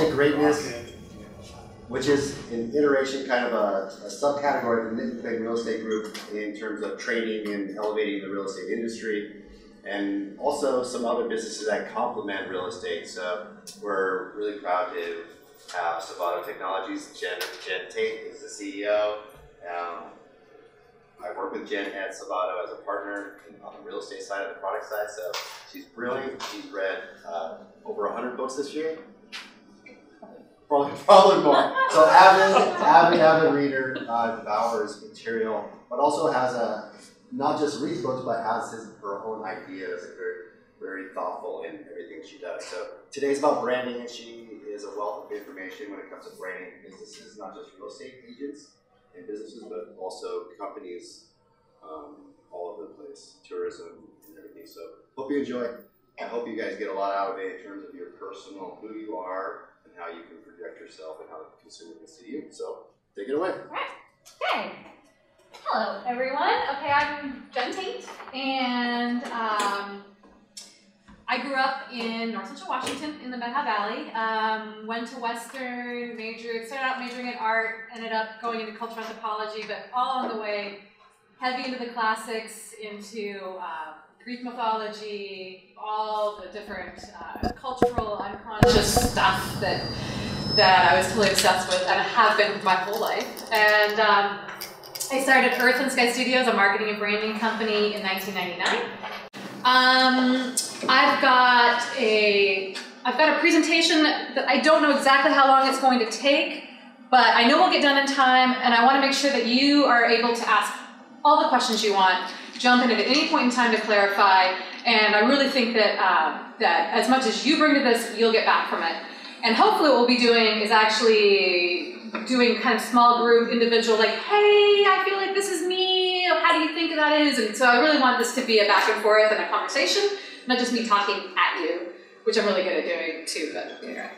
estate greatness, which is an iteration, kind of a subcategory of the Nick Mclean Real Estate Group in terms of training and elevating the real estate industry, and also some other businesses that complement real estate. So we're really proud to have Cevado Technologies. Jenn Tate is the CEO. I work with Jenn at Cevado as a partner on the real estate side and the product side, so she's brilliant. She's read over 100 books this year. Probably more. So avid reader, devours material, but also has not just reads books, but has her own ideas and very thoughtful in everything she does. So today's about branding, and she is a wealth of information when it comes to branding businesses, not just real estate agents and businesses, but also companies all over the place, tourism and everything. So hope you enjoy. I hope you guys get a lot out of it in terms of your personal, who you are, and how you can project yourself and how the consumer can see you. So take it away. All right. Okay. Hello, everyone. Okay, I'm Jenn Tate, and I grew up in North Central Washington in the Metah Valley. Went to Western, started out majoring in art, ended up going into cultural anthropology, but all on the way heavy into the classics, into Greek mythology, all the different cultural, unconscious stuff that I was totally obsessed with and have been my whole life. And I started Earth and Sky Studios, a marketing and branding company, in 1999. I've got a presentation that I don't know exactly how long it's going to take, but I know we'll get done in time, and I want to make sure that you are able to ask all the questions you want, jump in at any point in time to clarify, and I really think that that as much as you bring to this, you'll get back from it. And hopefully what we'll be doing is actually doing kind of small group, individual, like, hey, I feel like this is me, how do you think that is? And so I really want this to be a back and forth and a conversation, not just me talking at you, which I'm really good at doing too, but you know.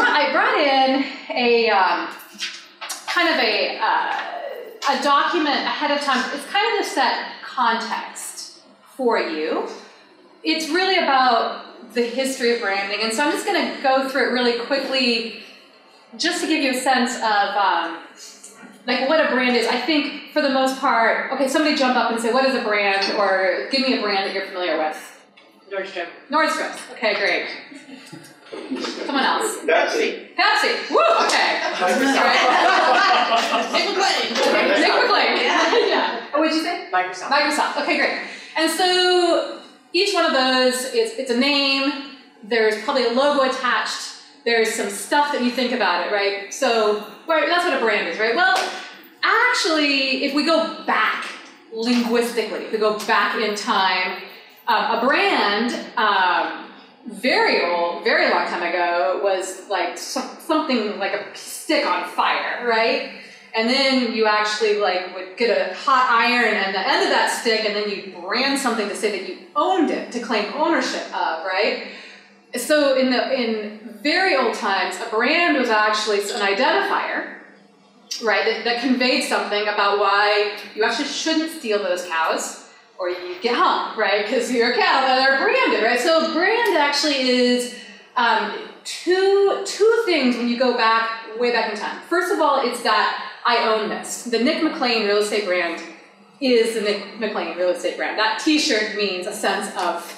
I brought in a kind of a document ahead of time. It's kind of to set context for you. It's really about the history of branding, and so I'm just going to go through it really quickly, just to give you a sense of like what a brand is. I think for the most part, okay, somebody jump up and say, what is a brand, or give me a brand that you're familiar with. Nordstrom. Nordstrom. Okay, great. Someone else. Pepsi. Pepsi. Woo. Okay. Nick Mclean. Okay, Nick Mclean. Yeah. What did you say? Microsoft. Microsoft. Okay, great. And so each one of those it's a name. There's probably a logo attached. There's some stuff that you think about it, right? So that's what a brand is, right? Well, actually, if we go back linguistically, if we go back in time, a brand, very long time ago, was like something like a stick on fire, right? And then you actually would get a hot iron and the end of that stick, and then you brand something to say that you owned it, to claim ownership of, right? So in very old times, a brand was actually an identifier, right, that conveyed something about why you actually shouldn't steal those cows, or you get hung, right, because you're a cow that are branded, right? So brand actually is two things when you go back, way back in time. First of all, it's that I own this. The Nick Mclean real estate brand is the Nick Mclean real estate brand. That t-shirt means a sense of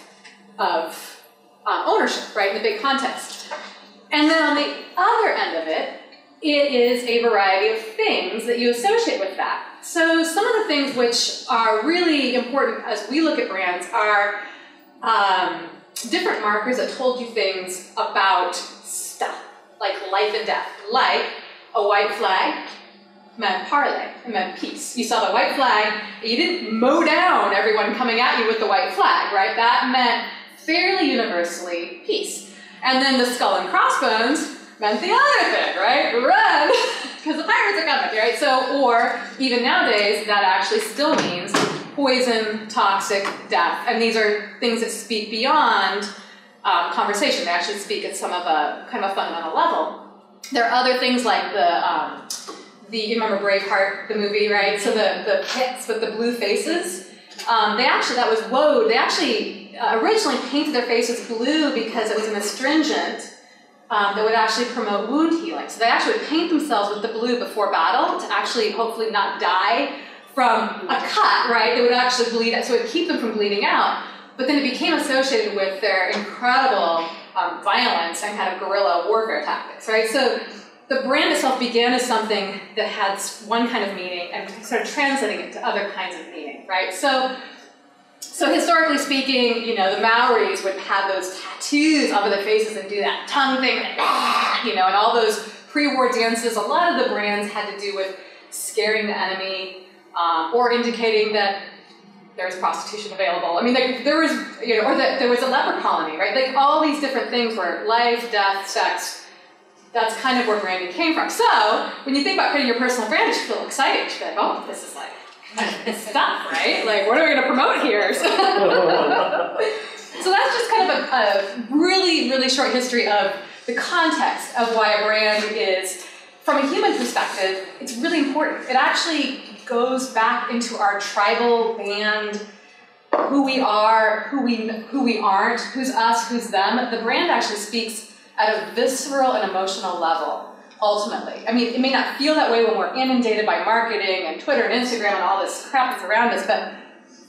ownership, right, in the big context. And then on the other end of it, it is a variety of things that you associate with that. So some of the things which are really important as we look at brands are different markers that told you things about stuff, like life and death. Like a white flag meant parlay, it meant peace. You saw the white flag, you didn't mow down everyone coming at you with the white flag, right? That meant fairly universally peace. And then the skull and crossbones meant the other thing, right? Run, because the pirates are coming, right? So, or even nowadays, that actually still means poison, toxic, death. And these are things that speak beyond conversation. They actually speak at some of a kind of a fundamental level. There are other things like you remember Braveheart, the movie, right? So the pits with the blue faces, they actually originally painted their faces blue because it was an astringent that would actually promote wound healing. So they actually would paint themselves with the blue before battle to actually hopefully not die from a cut, right? They would actually bleed out, so it would keep them from bleeding out. But then it became associated with their incredible violence and kind of guerrilla warfare tactics, right? So the brand itself began as something that had one kind of meaning and started translating it to other kinds of meaning, right? So historically speaking, you know, the Maoris would have those tattoos over their faces and do that tongue thing, you know, and all those pre-war dances. A lot of the brands had to do with scaring the enemy or indicating that there's prostitution available. I mean, there was, you know, or that there was a leper colony, right? Like all these different things were life, death, sex. That's kind of where branding came from. So when you think about creating your personal brand, you should feel excited. You should be like, oh, this is like this stuff, right? Like, what are we going to promote here? So that's just kind of a really, really short history of the context of why a brand is, from a human perspective, it's really important. It actually goes back into our tribal band, who we are, who we aren't, who's us, who's them. The brand actually speaks at a visceral and emotional level, ultimately. I mean, it may not feel that way when we're inundated by marketing and Twitter and Instagram and all this crap that's around us, but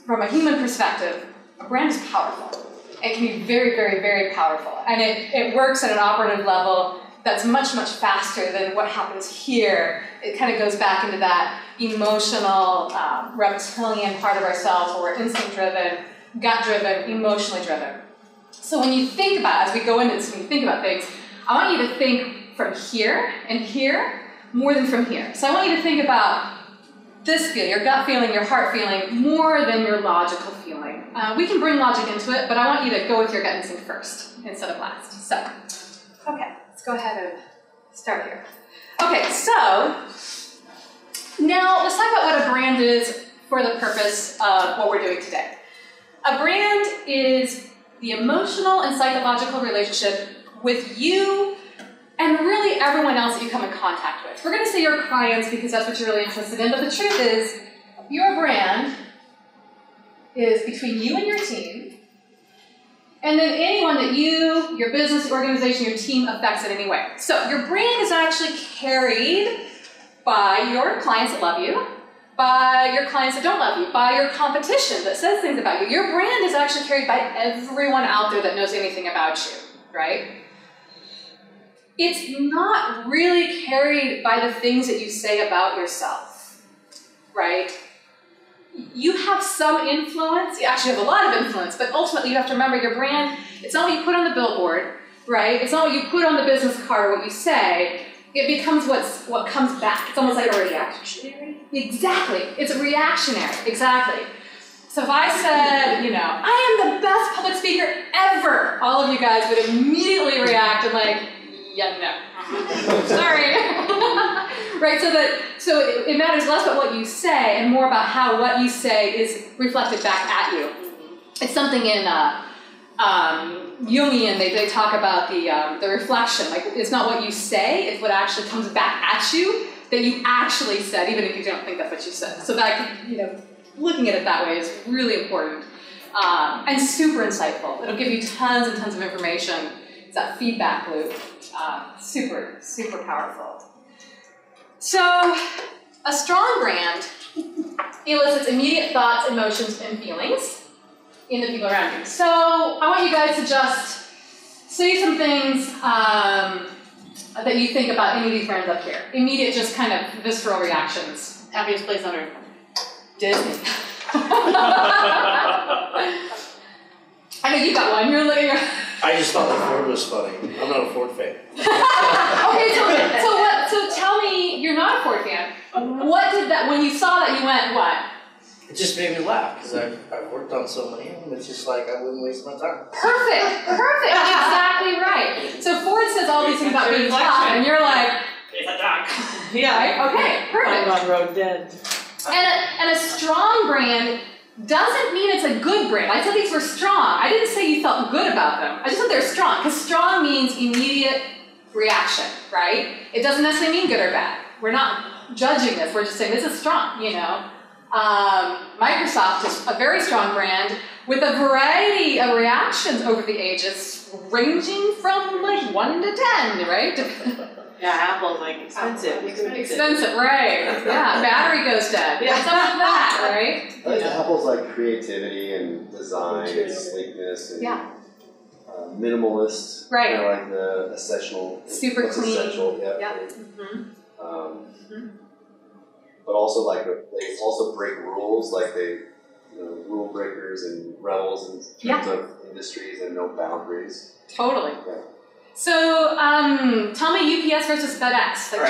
from a human perspective, a brand is powerful. It can be very, very, very powerful. And it works at an operative level that's much, much faster than what happens here. It kind of goes back into that emotional, reptilian part of ourselves where we're instinct-driven, gut-driven, emotionally driven. So when you think about, as we go into this, when you think about things, I want you to think from here and here more than from here. So I want you to think about this feeling, your gut feeling, your heart feeling, more than your logical feeling. We can bring logic into it, but I want you to go with your gut instinct first instead of last. So, okay, let's go ahead and start here. Okay, so now let's talk about what a brand is for the purpose of what we're doing today. A brand is the emotional and psychological relationship with you and really everyone else that you come in contact with. We're going to say your clients because that's what you're really interested in, but the truth is your brand is between you and your team, and then anyone that you, your business, your organization, your team affects in any way. So your brand is actually carried by your clients that love you, by your clients that don't love you, by your competition that says things about you. Your brand is actually carried by everyone out there that knows anything about you, right? It's not really carried by the things that you say about yourself, right? You have some influence, you actually have a lot of influence, but ultimately you have to remember your brand, it's not what you put on the billboard, right? It's not what you put on the business card or what you say. It becomes what comes back. It's almost like a reactionary. Exactly. It's a reactionary. Exactly. So if I said, you know, I am the best public speaker ever, all of you guys would immediately react and like, yeah, no. Sorry. Right? So it matters less about what you say and more about how what you say is reflected back at you. It's something in Jungian, they talk about the reflection. Like, it's not what you say, it's what actually comes back at you that you actually said, even if you don't think that's what you said. So that, you know, looking at it that way is really important and super insightful. It'll give you tons and tons of information. It's that feedback loop. Super, super powerful. So a strong brand elicits immediate thoughts, emotions, and feelings in the people around you. So I want you guys to just say some things that you think about any of these brands up here. Immediate, just kind of visceral reactions. Happiest place on earth. Disney. I know you got one. You're looking. I just thought that Ford was funny. I'm not a Ford fan. Okay, so tell me, you're not a Ford fan. What did that, when you saw that, you went, what? It just made me laugh because I've worked on so many of them. It's just like I wouldn't waste my time. Perfect, exactly right. So Ford says all these things about being tough, and you're like, It's a duck. yeah, right? Okay, perfect. I'm on road dead. And a strong brand doesn't mean it's a good brand. I said these were strong. I didn't say you felt good about them. I just said they're strong, because strong means immediate reaction, right? It doesn't necessarily mean good or bad. We're not judging this. We're just saying this is strong, you know. Microsoft is a very strong brand, with a variety of reactions over the ages, ranging from like 1 to 10, right? Yeah, Apple's like expensive. Expensive, right? Yeah, battery goes dead. Yeah. Something like that, right? I think Apple's like creativity and design and sleekness and Yeah. Minimalist. Right. Kind of like the essential. Super what's clean. Essential, yeah. Yeah. But also like they also break rules, like they, rule breakers and rebels in terms of industries and no boundaries. Totally. Yeah. So, tell me UPS versus FedEx. Like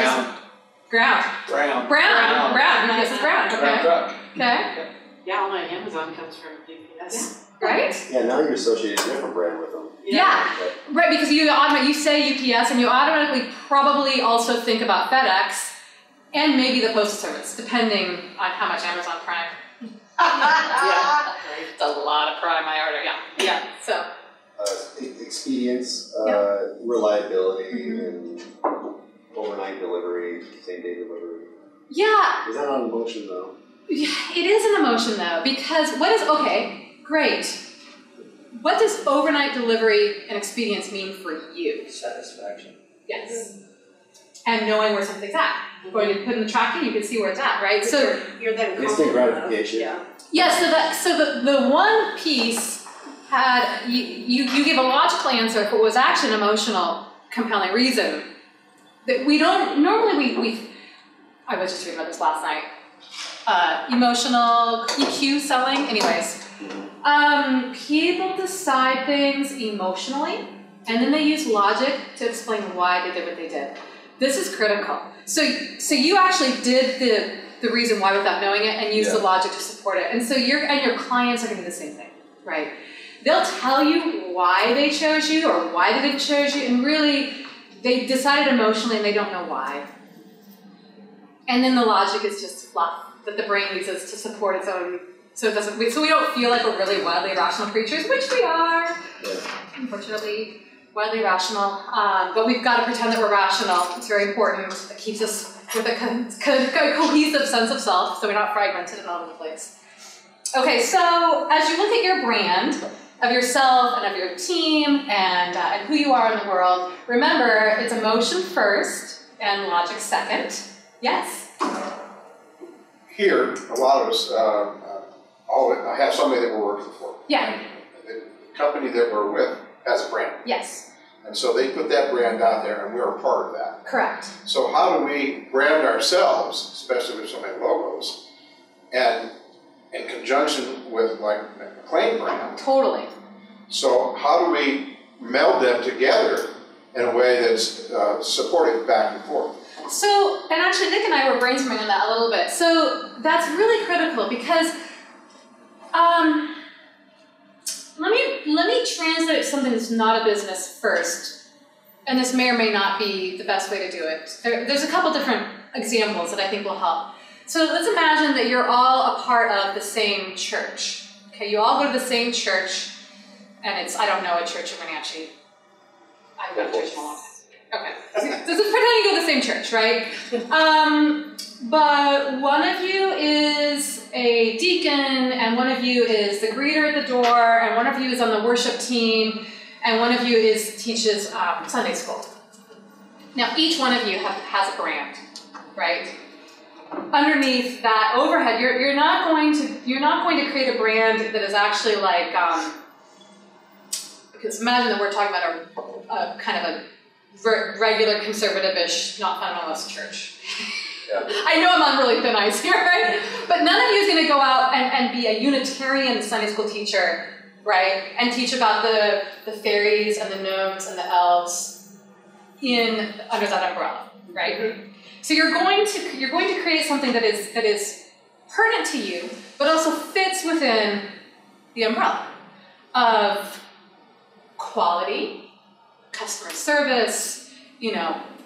Brown. Brown. Brown. UPS is brown. Brown Okay. truck. Okay. Yeah, all my Amazon comes from UPS. Right? Yeah, now you're associating a different brand with them. Yeah. But Right, because you say UPS and you automatically probably also think about FedEx and maybe the Postal Service, depending on how much Amazon Prime. Yeah. It's a lot of Prime I order, yeah. So. expedience, reliability, and overnight delivery, same day delivery. Yeah. Is that not an emotion though? It is an emotion though, because great. What does overnight delivery and expedience mean for you? Satisfaction. Yes. And knowing where something's at. Going to put in the tracking, you can see where it's at, right? So you're then instant gratification. Yeah. So the one piece had you give a logical answer if it was actually an emotional, compelling reason. That we don't normally we I was just reading about this last night. Emotional EQ selling, anyways. People decide things emotionally, and then they use logic to explain why they did what they did. This is critical. So you actually did the reason why without knowing it, and used the logic to support it. And so your clients are going to do the same thing, right? They'll tell you why they chose you or why they didn't choose you, and really they decided emotionally and they don't know why. And then the logic is just fluff that the brain uses to support its own. So we don't feel like we're really wildly irrational creatures, which we are, unfortunately, wildly irrational. But we've got to pretend that we're rational. It's very important. It keeps us with a cohesive sense of self, so we're not fragmented and all over the place. Okay, so as you look at your brand of yourself and of your team and who you are in the world, remember it's emotion first and logic second. Yes. Here, a lot of us, I have somebody that we're working for. Yeah. The company that we're with has a brand. Yes. And so they put that brand out there and we're a part of that. Correct. So how do we brand ourselves, especially with so many logos, and in conjunction with like Nick Mclean brand? Totally. So how do we meld them together in a way that's supportive back and forth? So, and actually Nick and I were brainstorming on that a little bit. So that's really critical because let me translate something that's not a business first. And this may or may not be the best way to do it. There's a couple different examples that I think will help. So let's imagine that you're all a part of the same church. Okay, you all go to the same church, and I don't know a church of Wenatchee. I've been to church in a long time. Okay, so pretend you go to the same church, right? But one of you is a deacon, and one of you is the greeter at the door, and one of you is on the worship team, and one of you teaches Sunday school. Now, each one of you has a brand, right? Underneath that overhead, you're not going to create a brand that is actually like because imagine that we're talking about a kind of a regular conservative-ish, not fundamentalist church. Yeah. I know I'm on really thin ice here, right? But none of you is going to go out and be a Unitarian Sunday school teacher, right? And teach about the fairies and the gnomes and the elves under that umbrella, right? Mm-hmm. So you're going to create something that is pertinent to you, but also fits within the umbrella of quality, customer service,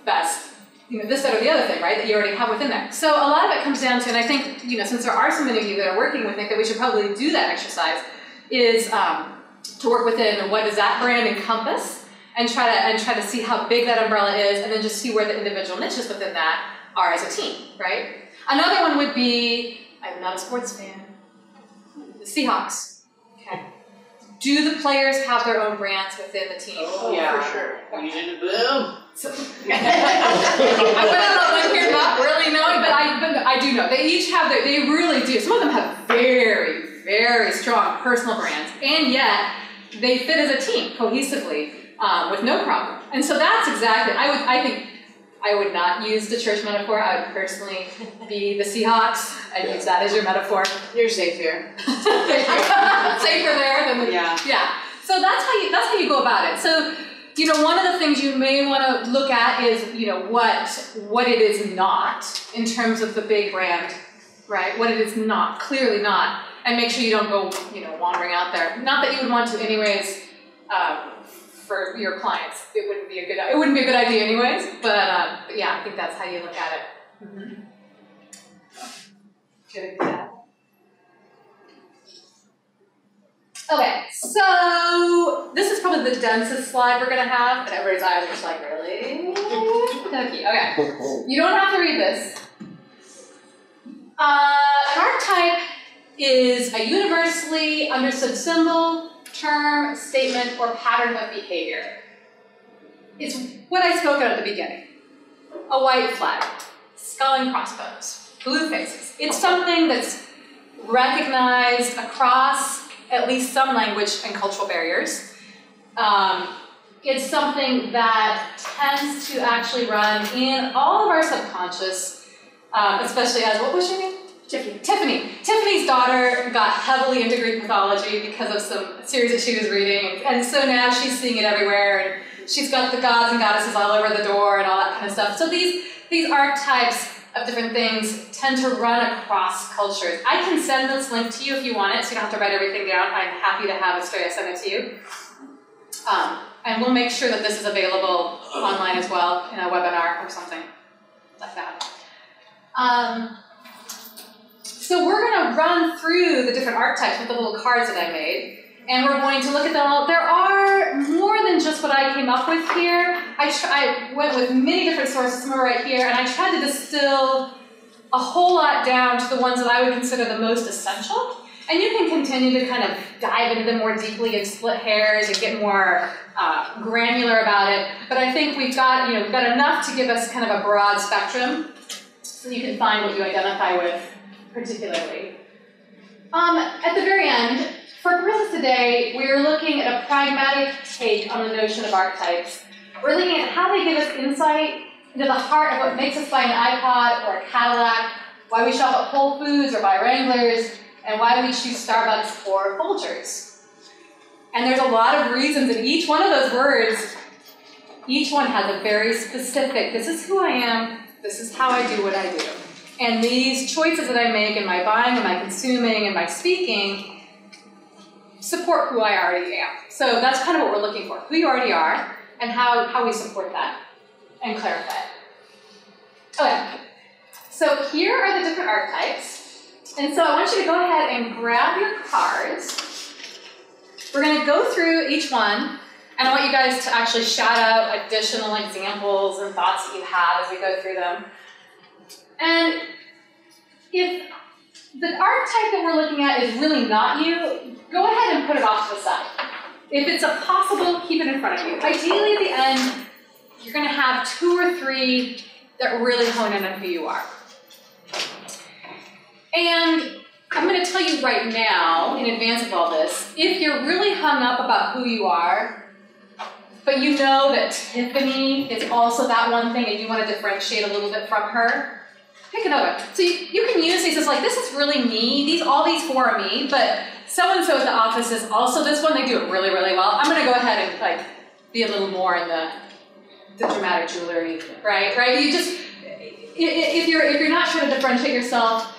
best, this, that, or the other thing, right, that you already have within there. So a lot of it comes down to, and I think, since there are so many of you that are working with Nick, that we should probably do that exercise, is to work within what does that brand encompass, and try to see how big that umbrella is, and then just see where the individual niches within that are as a team, right? Another one would be, I'm not a sports fan, the Seahawks, okay? do the players have their own brands within the team? Oh, yeah. For sure. Using boom. I'm gonna let one here not really knowing, but I do know. They each have they really do. Some of them have very, very strong personal brands, and yet they fit as a team cohesively with no problem. And so that's exactly, I think I would not use the church metaphor. I would personally be the Seahawks and use that as your metaphor. You're safe here. Safer there than Yeah. So that's how you go about it. So, you know, one of the things you may want to look at is, you know, what it is not in terms of the big brand, right? What it is not, clearly not, and make sure you don't go, you know, wandering out there. Not that you would want to, anyways. For your clients, it wouldn't be a good idea, anyways. But yeah, I think that's how you look at it. Mm-hmm. Good. Yeah. Okay, so this is probably the densest slide we're gonna have, and everybody's eyes are just like, really? Okay, you don't have to read this. An archetype is a universally understood symbol, term, statement, or pattern of behavior. It's what I spoke of at the beginning. A white flag, skull and crossbones, blue faces. It's something that's recognized across at least some language and cultural barriers. It's something that tends to actually run in all of our subconscious, especially as, what was your name? Tiffany. Tiffany's daughter got heavily into Greek mythology because of some series that she was reading, and so now she's seeing it everywhere, and she's got the gods and goddesses all over the door and all that kind of stuff. So these archetypes of different things tend to run across cultures. I can send this link to you if you want it, so you don't have to write everything down. I'm happy to have Estrella send it to you. And we'll make sure that this is available online as well in a webinar or something like that. So we're going to run through the different archetypes with the little cards that I made, and we're going to look at them all. There are more than just what I came up with here. I went with many different sources, some are right here, and I tried to distill a whole lot down to the ones that I would consider the most essential. And you can continue to kind of dive into them more deeply and split hairs and get more granular about it. But I think we've got enough to give us kind of a broad spectrum, so you can find what you identify with particularly. At the very end, for purposes today, we're looking at a pragmatic take on the notion of archetypes. We're looking at how they give us insight into the heart of what makes us buy an iPod or a Cadillac, why we shop at Whole Foods or buy Wranglers, and why we choose Starbucks or Folgers. And there's a lot of reasons in each one of those words. Each one has a very specific, this is who I am, this is how I do what I do. And these choices that I make in my buying and my consuming and my speaking support who I already am. So that's kind of what we're looking for, who you already are and how we support that and clarify it. Okay, so here are the different archetypes. And so I want you to go ahead and grab your cards. We're going to go through each one, and I want you guys to actually shout out additional examples and thoughts that you have as we go through them. And if the archetype that we're looking at is really not you, go ahead and put it off to the side. If it's a possible, keep it in front of you. Ideally, at the end, you're going to have 2 or 3 that really hone in on who you are. And I'm going to tell you right now, in advance of all this, if you're really hung up about who you are, but you know that Tiffany is also that one thing and you want to differentiate a little bit from her, pick another. So you can use these as like, this is really me, all these 4 are me, but so-and-so in the office is also this one, they do it really, really well. I'm going to go ahead and like be a little more in the dramatic jewelry, right? You just, if you're not sure to differentiate yourself,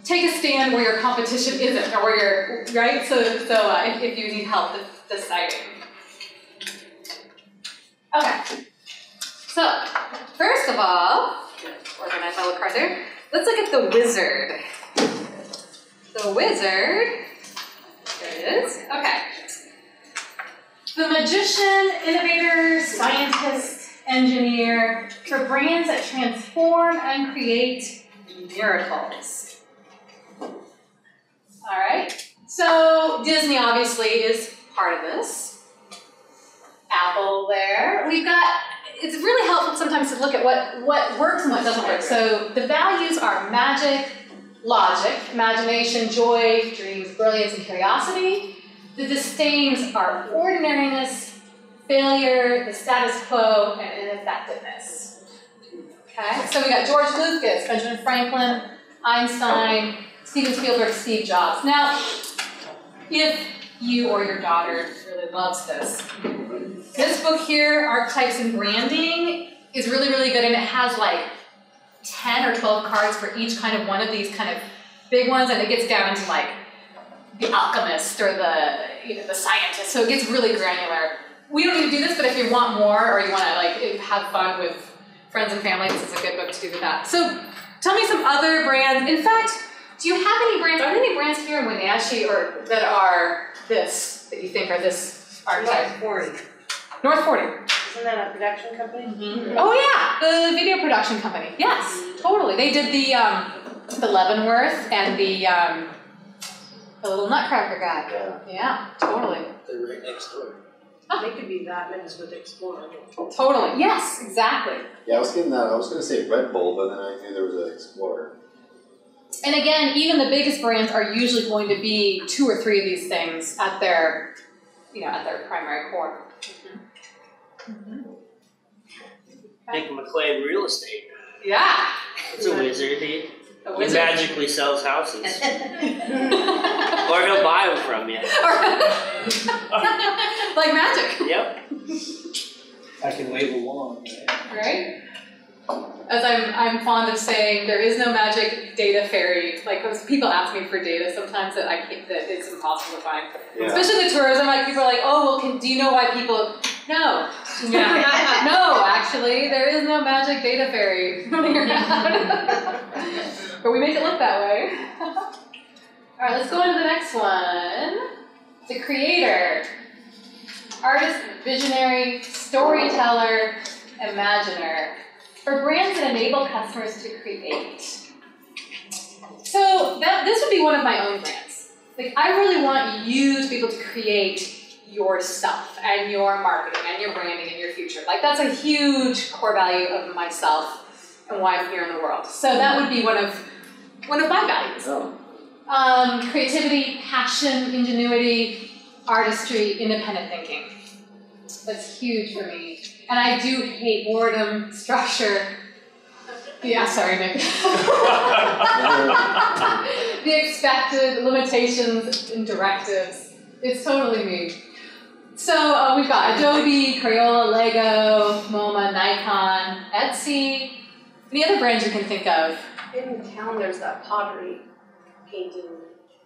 take a stand where your competition isn't, or where you're, right? So if you need help deciding. Okay. So, first of all, organize my little cards here. Let's look at the wizard. The wizard, there it is. Okay. The magician, innovator, scientist, engineer, for brands that transform and create miracles. All right, So Disney obviously is part of this. Apple there. We've got, it's really helpful sometimes to look at what works and what doesn't work. So the values are magic, logic, imagination, joy, dreams, brilliance, and curiosity. The disdains are ordinariness, failure, the status quo, and ineffectiveness. Okay, so we got George Lucas, Benjamin Franklin, Einstein, Steven Spielberg, Steve Jobs. Now, if you or your daughter really loves this book here, Archetypes in Branding, is really, really good, and it has like 10 or 12 cards for each kind of one of these kind of big ones, and it gets down into like the alchemist or the scientist, so it gets really granular. We don't need to do this, but if you want more or you want to like have fun with friends and family, this is a good book to do with that. So tell me some other brands. In fact, do you have any brands, are there any brands here in Wenatchee or that are this, that you think are this archetype? North 40. North 40. Isn't that a production company? Mm-hmm. Oh yeah, the video production company. Yes, totally. They did the Leavenworth and the little Nutcracker guy. Yeah, totally. They're right next door. They could be that minutes with Explorer. Totally. Yes, exactly. Yeah, I was getting that. I was going to say Red Bull, but then I knew there was an Explorer. And again, even the biggest brands are usually going to be 2 or 3 of these things at their, at their primary core. Nick Mclean real estate. Yeah. It's a wizard. He wizard. magically sells houses. Or he'll buy them from you. Like magic. Yep. I can wave a wand. Right? As I'm fond of saying, there is no magic data fairy. Like when people ask me for data sometimes that that it's impossible to find. Yeah. Especially the tourism, like people are like, oh well, do you know why people? No. Yeah. No, actually, there is no magic data fairy running around. But we make it look that way. All right, let's go on to the next one. The creator, artist, visionary, storyteller, imaginer. For brands that enable customers to create. So this would be one of my own brands. Like I really want you to be able to create your stuff and your marketing and your branding and your future. Like that's a huge core value of myself and why I'm here in the world. So that would be one of my values. Oh. Creativity, passion, ingenuity, artistry, independent thinking. That's huge for me. And I do hate boredom, structure. Yeah, sorry, Nick. The expected limitations and directives. It's totally me. So we've got Adobe, Crayola, Lego, MoMA, Nikon, Etsy. Any other brands you can think of? In town, there's that pottery painting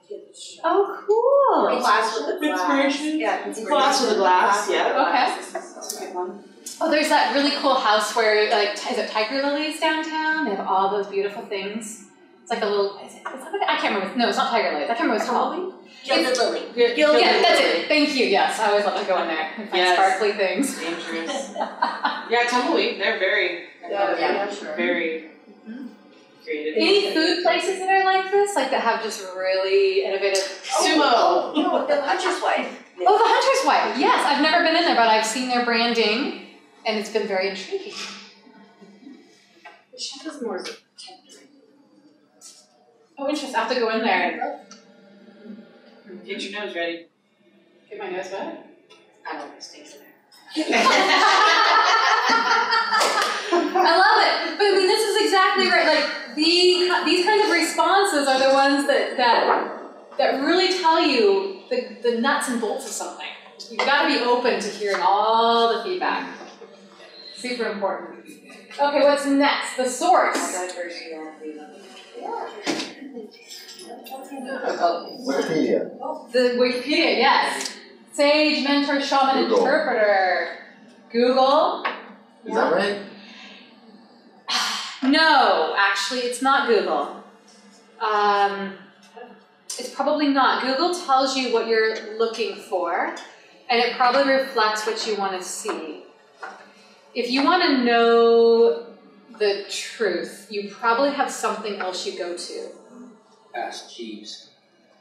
kids. Oh, cool. Glass with the glass. Yeah, Glass with the glass, yeah. Okay. That's a good one. Oh, there's that really cool house where, like, is it Tiger Lilies downtown? They have all those beautiful things. It's like a little, I can't remember. No, it's not Tiger Lilies. I can't remember what it's called. Gilded Lily. Yeah, that's it. Thank you. Yes, I always love to go in there and find Yes. sparkly things. Dangerous. Yeah, Tumbleweed, they're very, Sure. very creative. Any food places that are like this, like that have just really innovative? Sumo. No, the Hunter's Wife. Oh, the Hunter's Wife. Yes, I've never been in there, but I've seen their branding, and it's been very intriguing. The chef is more tender. Oh, interesting. I have to go in there and Get your nose ready. get my nose wet. I don't know, stays in there. I love it. But I mean, this is exactly right. Like these kinds of responses are the ones that really tell you the nuts and bolts of something. You've got to be open to hearing all the feedback. Super important. Okay, what's next? The source. Wikipedia. The Wikipedia, yes. Sage, mentor, shaman, Google. interpreter. Google. Is that right? No, actually, it's not Google. It's probably not. Google tells you what you're looking for, and it probably reflects what you want to see. If you want to know the truth, you probably have something else you go to. Ask Jeeves.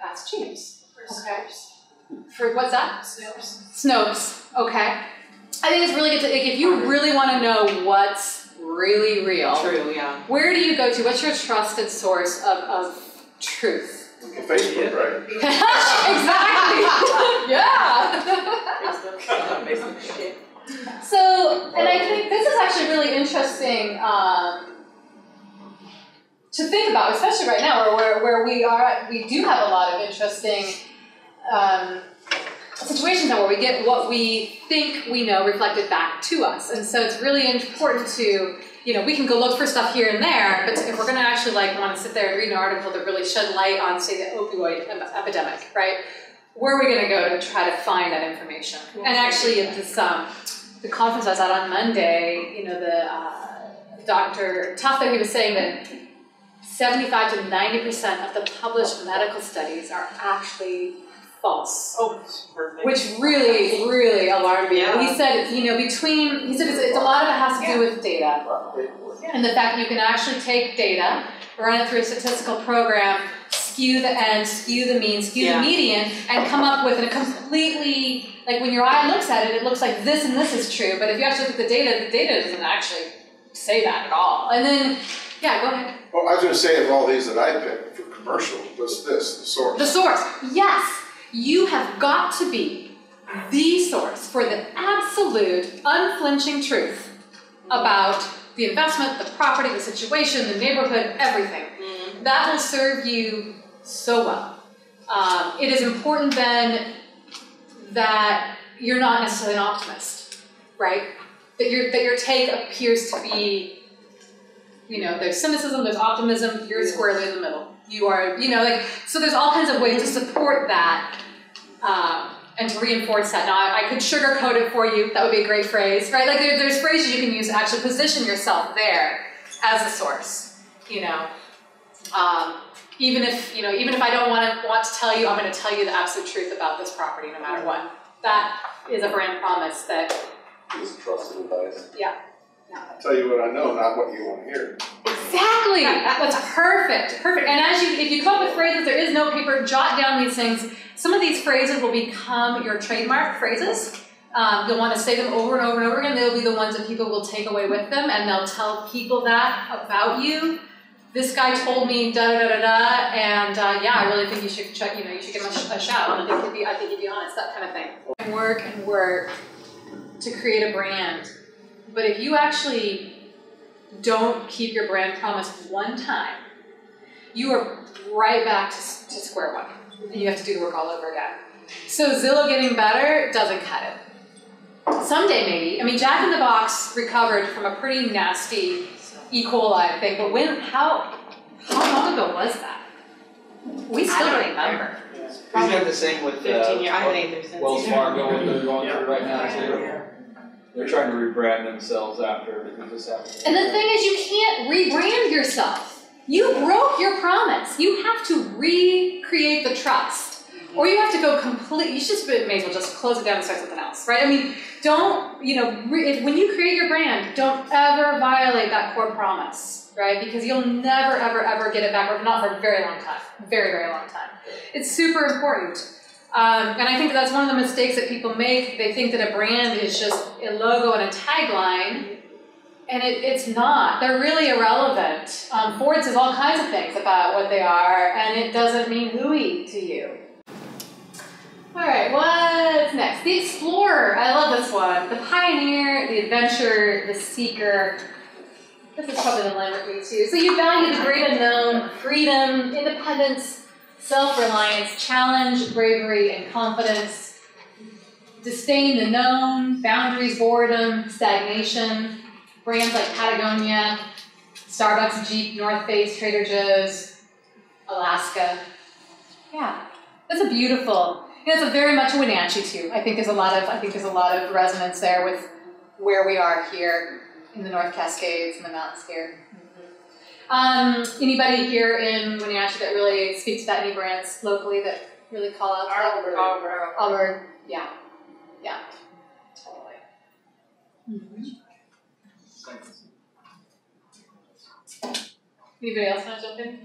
Ask Jeeves. Okay. For what's that? Snopes. Snopes. Okay. I think it's really good to, like, if you really want to know what's really real, True, yeah. where do you go to? What's your trusted source of truth? Facebook, right? Exactly. Yeah. Facebook. So, and I think this is actually really interesting to think about, especially right now, where we are. We do have a lot of interesting situations now where we get what we think we know reflected back to us, and so it's really important to, we can go look for stuff here and there, but if we're going to actually want to sit there and read an article that really shed light on, say, the opioid epidemic, right? Where are we going to go to try to find that information? And actually, at this the conference I was at on Monday, the Dr. Tufta, he was saying that 75 to 90% of the published medical studies are actually false. Oh, perfect. Which really, really alarmed me. Yeah. He said, it's a lot of it has to do with data. And the fact that you can actually take data, run it through a statistical program, skew the end, skew the mean, skew the median, and come up with a completely, when your eye looks at it, it looks like this and this is true, but if you actually look at the data doesn't actually say that at all. And then, go ahead. Well, I was going to say, of all these that I picked for commercial, was this, the source. The source, yes. You have got to be the source for the absolute, unflinching truth about the investment, the property, the situation, the neighborhood, everything. Mm-hmm. That will serve you so well. It is important then that you're not necessarily an optimist, right? That your take appears to be, there's cynicism, there's optimism, you're squarely in the middle. You are, so there's all kinds of ways to support that and to reinforce that. Now, I could sugarcoat it for you. That would be a great phrase, right? There's phrases you can use to actually position yourself there as a source, even if I don't want to tell you, I'm going to tell you the absolute truth about this property no matter what. That is a brand promise that is trusted advice. Yeah. I'll tell you what I know, not what you want to hear. Exactly. That's perfect. Perfect. And if you come up with phrases, there is no paper, jot down these things. Some of these phrases will become your trademark phrases. You'll want to say them over and over and over again. They'll be the ones that people will take away with them, and they'll tell people that about you. This guy told me da da da da da, and I really think you should check. You should give him a shout. I think he'd be honest. That kind of thing. And work to create a brand. But if you actually don't keep your brand promise one time, you are right back to square one. And you have to do the work all over again. So Zillow getting better doesn't cut it. Someday maybe. I mean, Jack in the Box recovered from a pretty nasty E. coli thing, but how long ago was that? We still don't remember. He's got the same with 15 years. I haven't either since. Wells Fargo, what they're going through right now too. They're trying to rebrand themselves after everything that's happened. And the thing is, you can't rebrand yourself. You broke your promise. You have to recreate the trust. Or you have to go completely, you just may as well just close it down and start something else, right? I mean, don't, when you create your brand, don't ever violate that core promise, right? Because you'll never, ever, ever get it back, or not for a very long time. Very, very long time. It's super important. And I think that's one of the mistakes that people make. They think that a brand is just a logo and a tagline, and it's not. They're really irrelevant. Ford says all kinds of things about what they are, and it doesn't mean hooey to you. All right, what's next? The explorer. I love this one. The pioneer, the adventurer, the seeker. This is probably the line with me too. So you value the great unknown, freedom, independence, self-reliance, challenge, bravery, and confidence. Disdain the known, boundaries, boredom, stagnation. Brands like Patagonia, Starbucks, Jeep, North Face, Trader Joe's, Alaska. Yeah, that's a beautiful. It's a very much a Wenatchee too. I think there's a lot of resonance there with where we are here in the North Cascades and the mountains here. Anybody here in Wenatchee that really speaks to that? Any brands locally that really call out to that? Auburn. Yeah, totally. Anybody else want to jump in?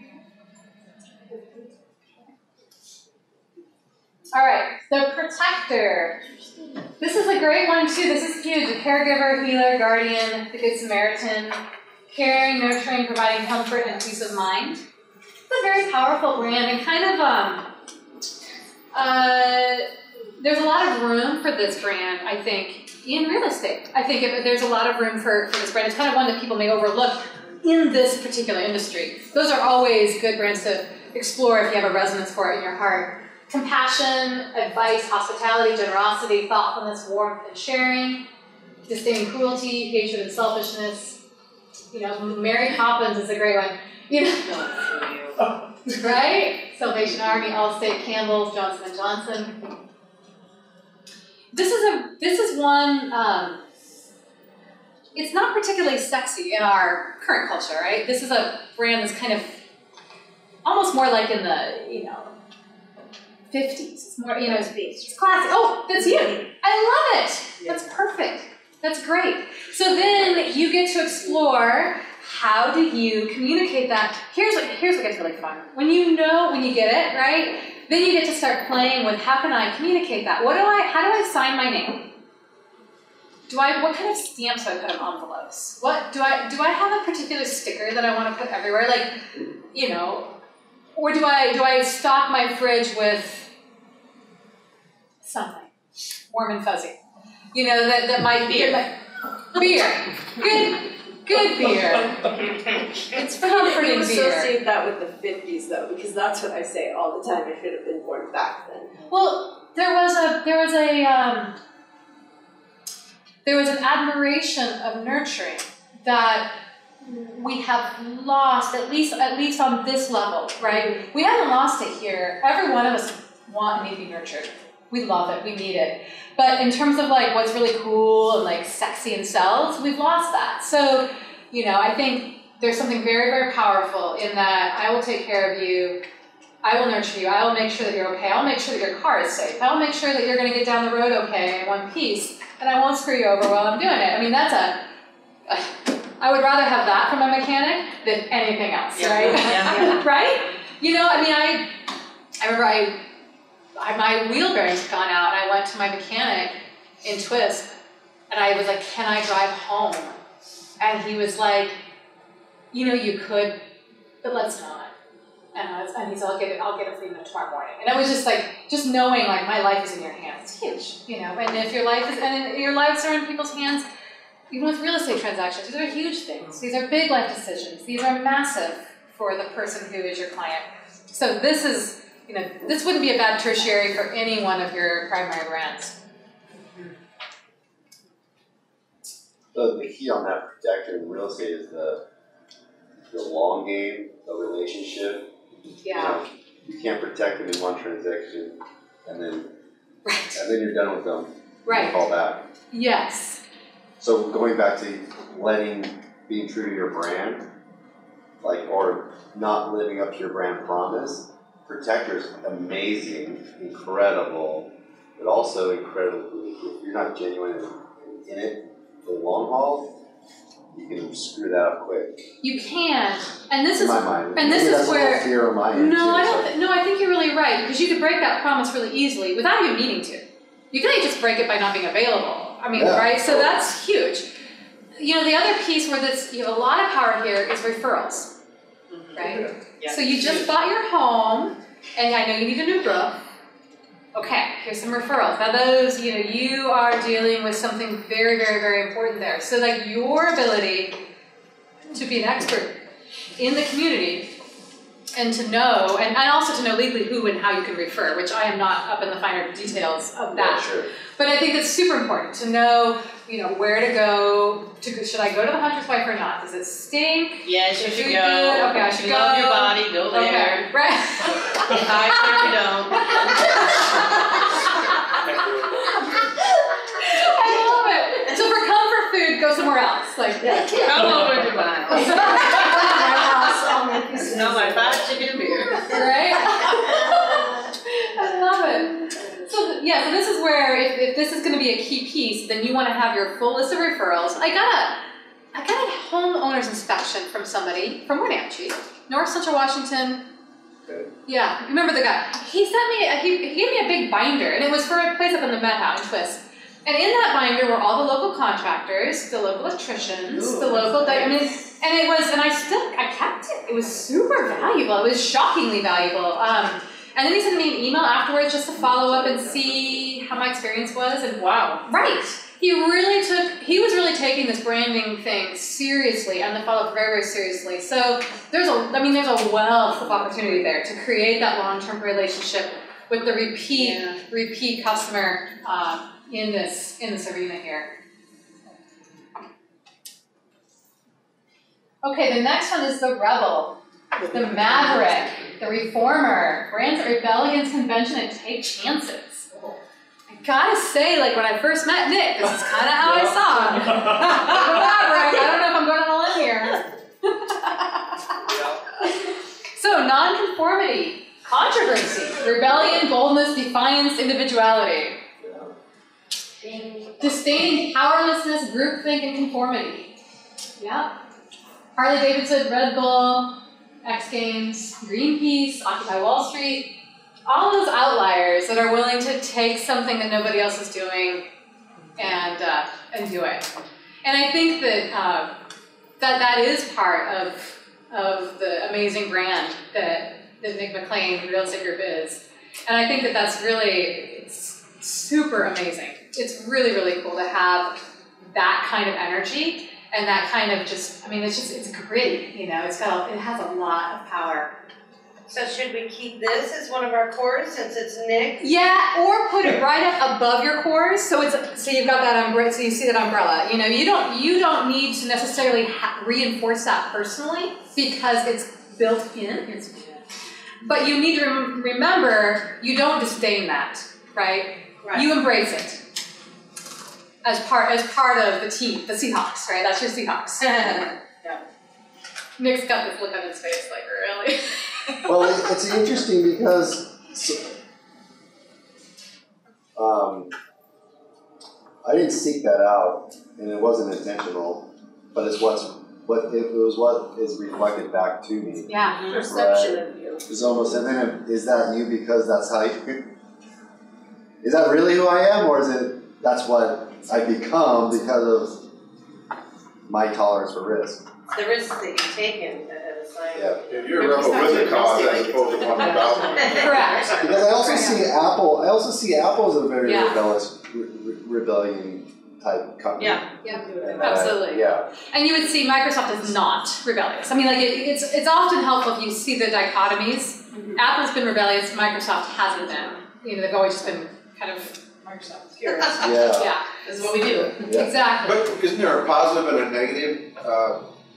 All right, the protector. This is a great one too. This is huge. A caregiver, healer, guardian, the Good Samaritan, caring, nurturing, providing comfort and peace of mind. It's a very powerful brand and kind of there's a lot of room for this brand, I think, in real estate. I think there's a lot of room for this brand. It's kind of one that people may overlook in this particular industry. Those are always good brands to explore if you have a resonance for it in your heart. Compassion, advice, hospitality, generosity, thoughtfulness, warmth, and sharing. Disdaining cruelty, hatred, and selfishness. You know, Mary Poppins is a great one. You know, right? Salvation Army, Allstate, Campbell's, Johnson & Johnson. This is one, it's not particularly sexy in our current culture, right? This is a brand that's kind of almost more like in the, you know, 50s. It's more, you know, it's classic. Oh, that's you. I love it. That's perfect. That's great. So then you get to explore how do you communicate that. Here's what gets really fun. When you get it, right? Then you get to start playing with how can I communicate that? How do I sign my name? What kind of stamps do I put on envelopes? What do I have a particular sticker that I want to put everywhere? Like, you know, or do I stock my fridge with something warm and fuzzy? You know, that might be beer. Good beer. It's comforting beer. Associate that with the 50s though, because that's what I say all the time. I should have been born back then. Well, there was an admiration of nurturing that we have lost, at least on this level, right? We haven't lost it here. Every one of us want and need to be nurtured. We love it, we need it. But in terms of like what's really cool and like sexy and sells, we've lost that. So, you know, I think there's something very, very powerful in that I will take care of you, I will nurture you, I will make sure that you're okay, I'll make sure that your car is safe, I'll make sure that you're gonna get down the road okay in one piece, and I won't screw you over while I'm doing it. I mean, I would rather have that from a mechanic than anything else, right? Yeah. Right? You know, I mean, I remember my wheel bearings had gone out, and I went to my mechanic in Twist, and I was like, can I drive home? And he was like, you know, you could, but let's not. And he said, I'll get it for you tomorrow morning. And it was just like, just knowing like my life is in your hands, it's huge, you know. And if your lives are in people's hands, even with real estate transactions, these are huge things. These are big life decisions. These are massive for the person who is your client. So this is, you know, this wouldn't be a bad tertiary for any one of your primary brands. The key on that protector in real estate is the long game, the relationship. Yeah. You can't protect them in one transaction and then Right. you're done with them. Right. You call back. Yes. So going back to being true to your brand, or not living up to your brand promise, protector's amazing, incredible, but also incredibly, if you're not genuine in it for the long haul, you can screw that up quick. You can, and this in is, my mind. and this is where. That's a little fear on my end. No, I think you're really right, because you could break that promise really easily without even meaning to. You can just break it by not being available. I mean, right? So that's huge. You know, the other piece where you have a lot of power here is referrals, right? Yeah. So you just bought your home, and I know you need a new roof. Okay, here's some referrals. Now those, you know, you are dealing with something very, very, very important there. So like your ability to be an expert in the community and to know, and also to know legally who and how you can refer, which I am not up in the finer details of that. Yeah, sure. But I think it's super important to know, you know, where to go. Should I go to the hunter's wife or not? Does it stink? Yes, you should Food go. good? Okay, I should You go. love your body, go there. Okay, right. I certainly don't. I love it. So for comfort food, go somewhere else. Like, Come over to my house. Smell my fried chicken and beer. right? I love it. So yeah, so this is where if this is going to be a key piece, then you want to have your full list of referrals. I got a homeowner's inspection from somebody from Wenatchee, North Central Washington. Yeah, remember the guy. He sent me, he gave me a big binder, and it was for a place up in the Met House in Twist. And in that binder were all the local contractors, the local electricians, the local, I mean, and it was, and I kept it. It was super valuable. It was shockingly valuable. And then he sent me an email afterwards just to follow up and see how my experience was. And wow, right. He was really taking this branding thing seriously and the follow-up very, very seriously. So there's a wealth of opportunity there to create that long-term relationship with the repeat customer in this arena here. Okay, the next one is the rebel, the maverick, the reformer. Brands at rebellions, convention, and take chances. I gotta say, like when I first met Nick, this is kind of how I saw him. Maverick. I don't know if I'm going on a limb here. So, non-conformity, controversy, rebellion, boldness, defiance, individuality. Disdaining powerlessness, groupthink, and conformity. Yeah. Harley Davidson, Red Bull, X Games, Greenpeace, Occupy Wall Street. All those outliers that are willing to take something that nobody else is doing and do it. And I think that that is part of the amazing brand that Nick Mclean Real Estate Group is. And I think that that's really, it's super amazing. It's really, really cool to have that kind of energy and that kind of just, I mean, it's gritty, you know, it has a lot of power. So should we keep this as one of our cores since it's Nick? Yeah, or put it right up above your cores. So you've got that umbrella. So you see that umbrella. You know, you don't need to necessarily reinforce that personally because it's built in. But you need to remember you don't disdain that, right? You embrace it as part of the team, the Seahawks, right? That's your Seahawks. Yeah. Nick's got this look on his face, like really. Well, it's interesting because I didn't seek that out, and it wasn't intentional, but it's what is reflected back to me. Yeah, perception of you. It's almost, and then is that you because that's how you? Is that really who I am, or is it that's what I become because of my tolerance for risk? The risks that you've taken that have assigned. Yeah. If you're a rebel with a cause as opposed to one without one. correct. Because I also see Apple as a very rebellion type company. Yeah, absolutely. Yeah. And you would see Microsoft is not rebellious. I mean, like it's often helpful if you see the dichotomies. Apple's been rebellious, Microsoft hasn't been. You know, they've always just been kind of Microsoft purists. Yeah. This is what we do. Yeah. Exactly. But isn't there a positive and a negative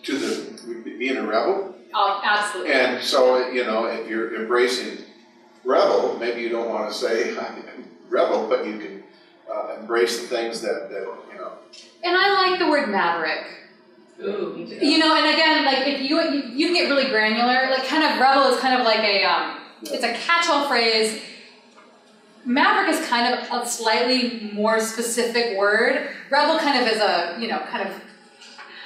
to being a rebel? Oh, absolutely. And so, you know, if you're embracing rebel, maybe you don't want to say I'm rebel, but you can embrace the things that you know. And I like the word maverick. Ooh, me too. You know, and again, like if you can get really granular, like kind of rebel is kind of like it's a catch-all phrase. Maverick is kind of a slightly more specific word. Rebel kind of is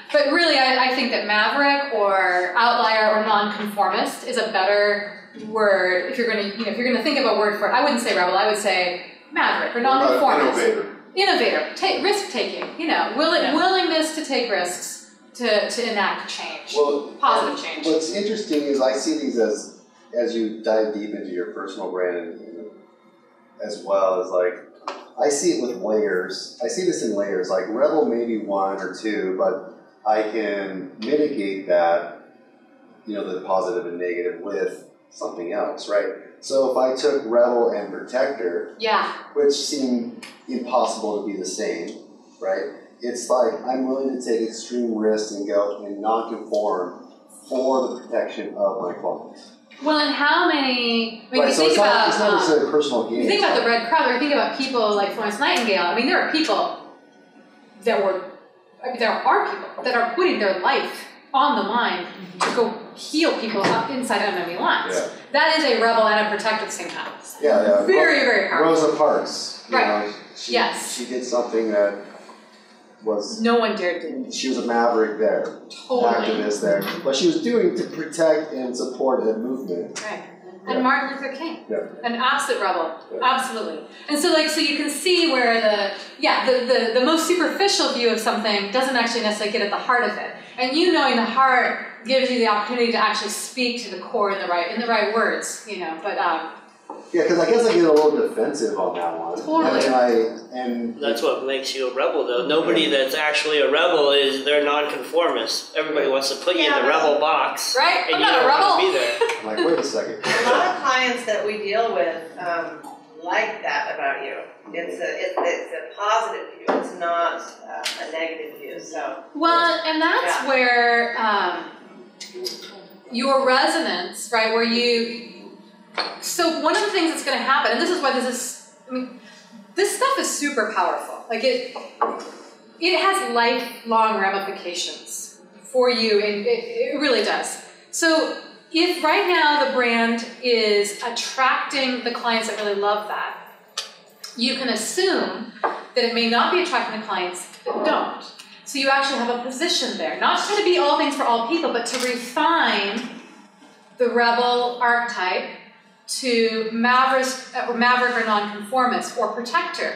but really I think that maverick or outlier or nonconformist is a better word if you're gonna think of a word for it. I wouldn't say rebel, I would say maverick or nonconformist. Innovator, risk taking, you know, willingness to take risks to enact change. Positive change. What's interesting is I see these as you dive deep into your personal brand as well as like I see it with layers. I see this in layers. Like rebel maybe one or two, but I can mitigate that, you know, the positive and negative with something else, right? So if I took rebel and protector, which seem impossible to be the same, right? It's like I'm willing to take extreme risks and go and not conform for the protection of my clients. Well, and how many? When Right, you so think it's about, not necessarily personal gain. you think about the Red Cross, or you think about people like Florence Nightingale. I mean, there are people that are people that are putting their life on the line to go heal people up inside enemy lines. Yeah. That is a rebel and a protector at the same time. Yeah. Very, very powerful. Rosa Parks. You Right. know, she did something that was. No one dared to. She was a maverick there. Totally. Activist there. What she was doing to protect and support that movement. Right. and Martin Luther King, Yeah. an absolute rebel, Yeah. absolutely. And so like, so you can see where the most superficial view of something doesn't actually necessarily get at the heart of it. And you knowing the heart gives you the opportunity to actually speak to the core in the right words, you know, but Yeah, because I guess I get a little defensive on that one. Totally. And That's what makes you a rebel, though. Nobody that's actually a rebel they're nonconformist. Everybody wants to put you in the rebel box. Right? And I'm you not a don't rebel. want to be there. I'm like, wait a second. A lot of clients that we deal with like that about you. It's a positive view. It's not a negative view. So well, and that's where your resonance, right, where so one of the things that's going to happen, and this is why this stuff is super powerful. Like it has lifelong ramifications for you, and it really does. So if right now the brand is attracting the clients that really love that, you can assume that it may not be attracting the clients that don't. So you actually have a position there, not just to be all things for all people, but to refine the rebel archetype to maverick or nonconformist or protector,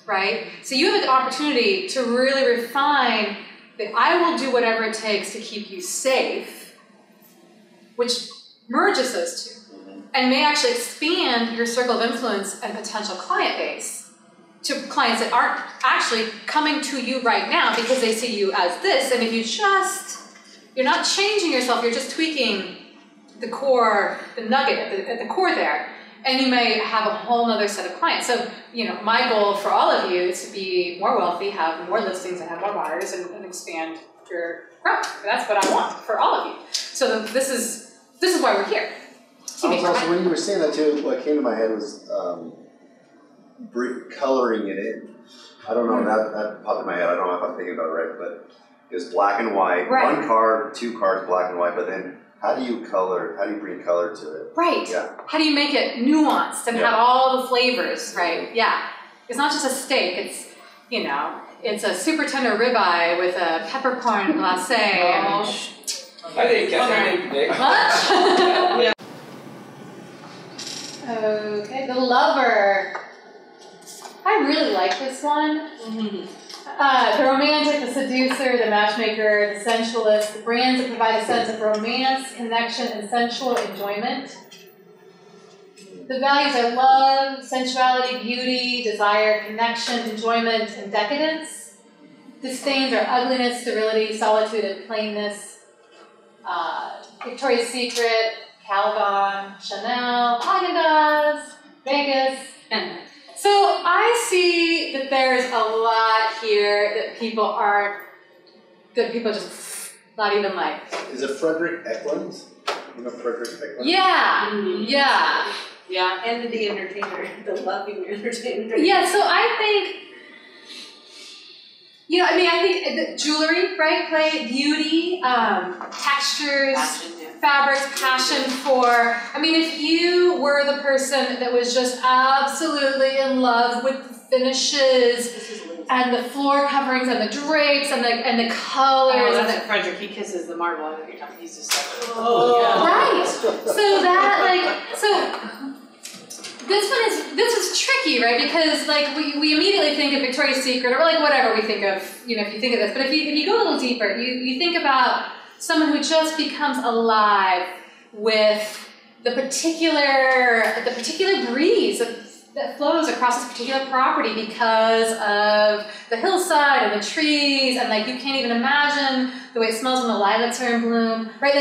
right? So you have an opportunity to really refine that I will do whatever it takes to keep you safe, which merges those two, and may actually expand your circle of influence and potential client base to clients that aren't actually coming to you right now because they see you as this, and if you're not changing yourself, you're just tweaking the core, the nugget at the core there, and you may have a whole other set of clients. So, you know, my goal for all of you is to be more wealthy, have more listings, and have more buyers, and expand your growth. That's what I want for all of you. So this is why we're here. Also, when you were saying that too, what came to my head was coloring it in. I don't know, that popped in my head. I don't know if I'm thinking about it right, but it was black and white. Right. One card, 2 cards, black and white, but then how do you bring color to it? Right. Yeah. How do you make it nuanced and have all the flavors, right? Yeah. It's not just a steak, it's, you know, it's a super tender ribeye with a peppercorn glacé. I think What? Okay, the lover. I really like this one. The romantic, the seducer, the matchmaker, the sensualist, the brands that provide a sense of romance, connection, and sensual enjoyment. The values are love, sensuality, beauty, desire, connection, enjoyment, and decadence. Disdains are ugliness, sterility, solitude, and plainness. Victoria's Secret, Calgon, Chanel, Haagen-Dazs, Vegas, and so I see that there's a lot here that people just not even like. Is it Frederick Eklund? You know Frederick Eklund? Yeah. And the entertainer, the loving entertainer. Yeah, so I think, you know, I think the jewelry, right, play beauty, textures, fabrics, passion for, I mean, if you were the person that was just absolutely in love with the finishes and the floor coverings and the drapes and the colors. Oh, and that's Frederick. He kisses the marble and every time he's just like, right. So that, this is tricky, right? Because we immediately think of Victoria's Secret or whatever we think of, you know, if you think of this. But if you go a little deeper, you think about someone who just becomes alive with the particular breeze that flows across this particular property because of the hillside and the trees, and you can't even imagine the way it smells when the lilacs are in bloom, right?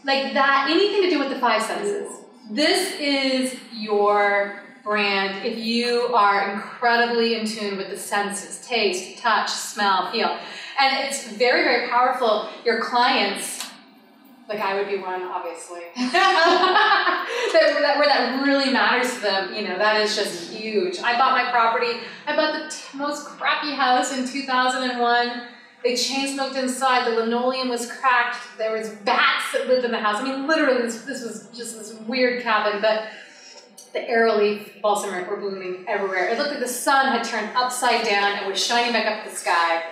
Like that, anything to do with the 5 senses. This is your brand if you are incredibly in tune with the senses: taste, touch, smell, feel. And it's very, very powerful. Your clients, I would be one, obviously, where that really matters to them, you know, that is just huge. I bought my property. I bought the most crappy house in 2001. They chain smoked inside. The linoleum was cracked. There was bats that lived in the house. I mean, literally, this was just this weird cabin, but the arrowleaf balsam were blooming everywhere. It looked like the sun had turned upside down and was shining back up the sky.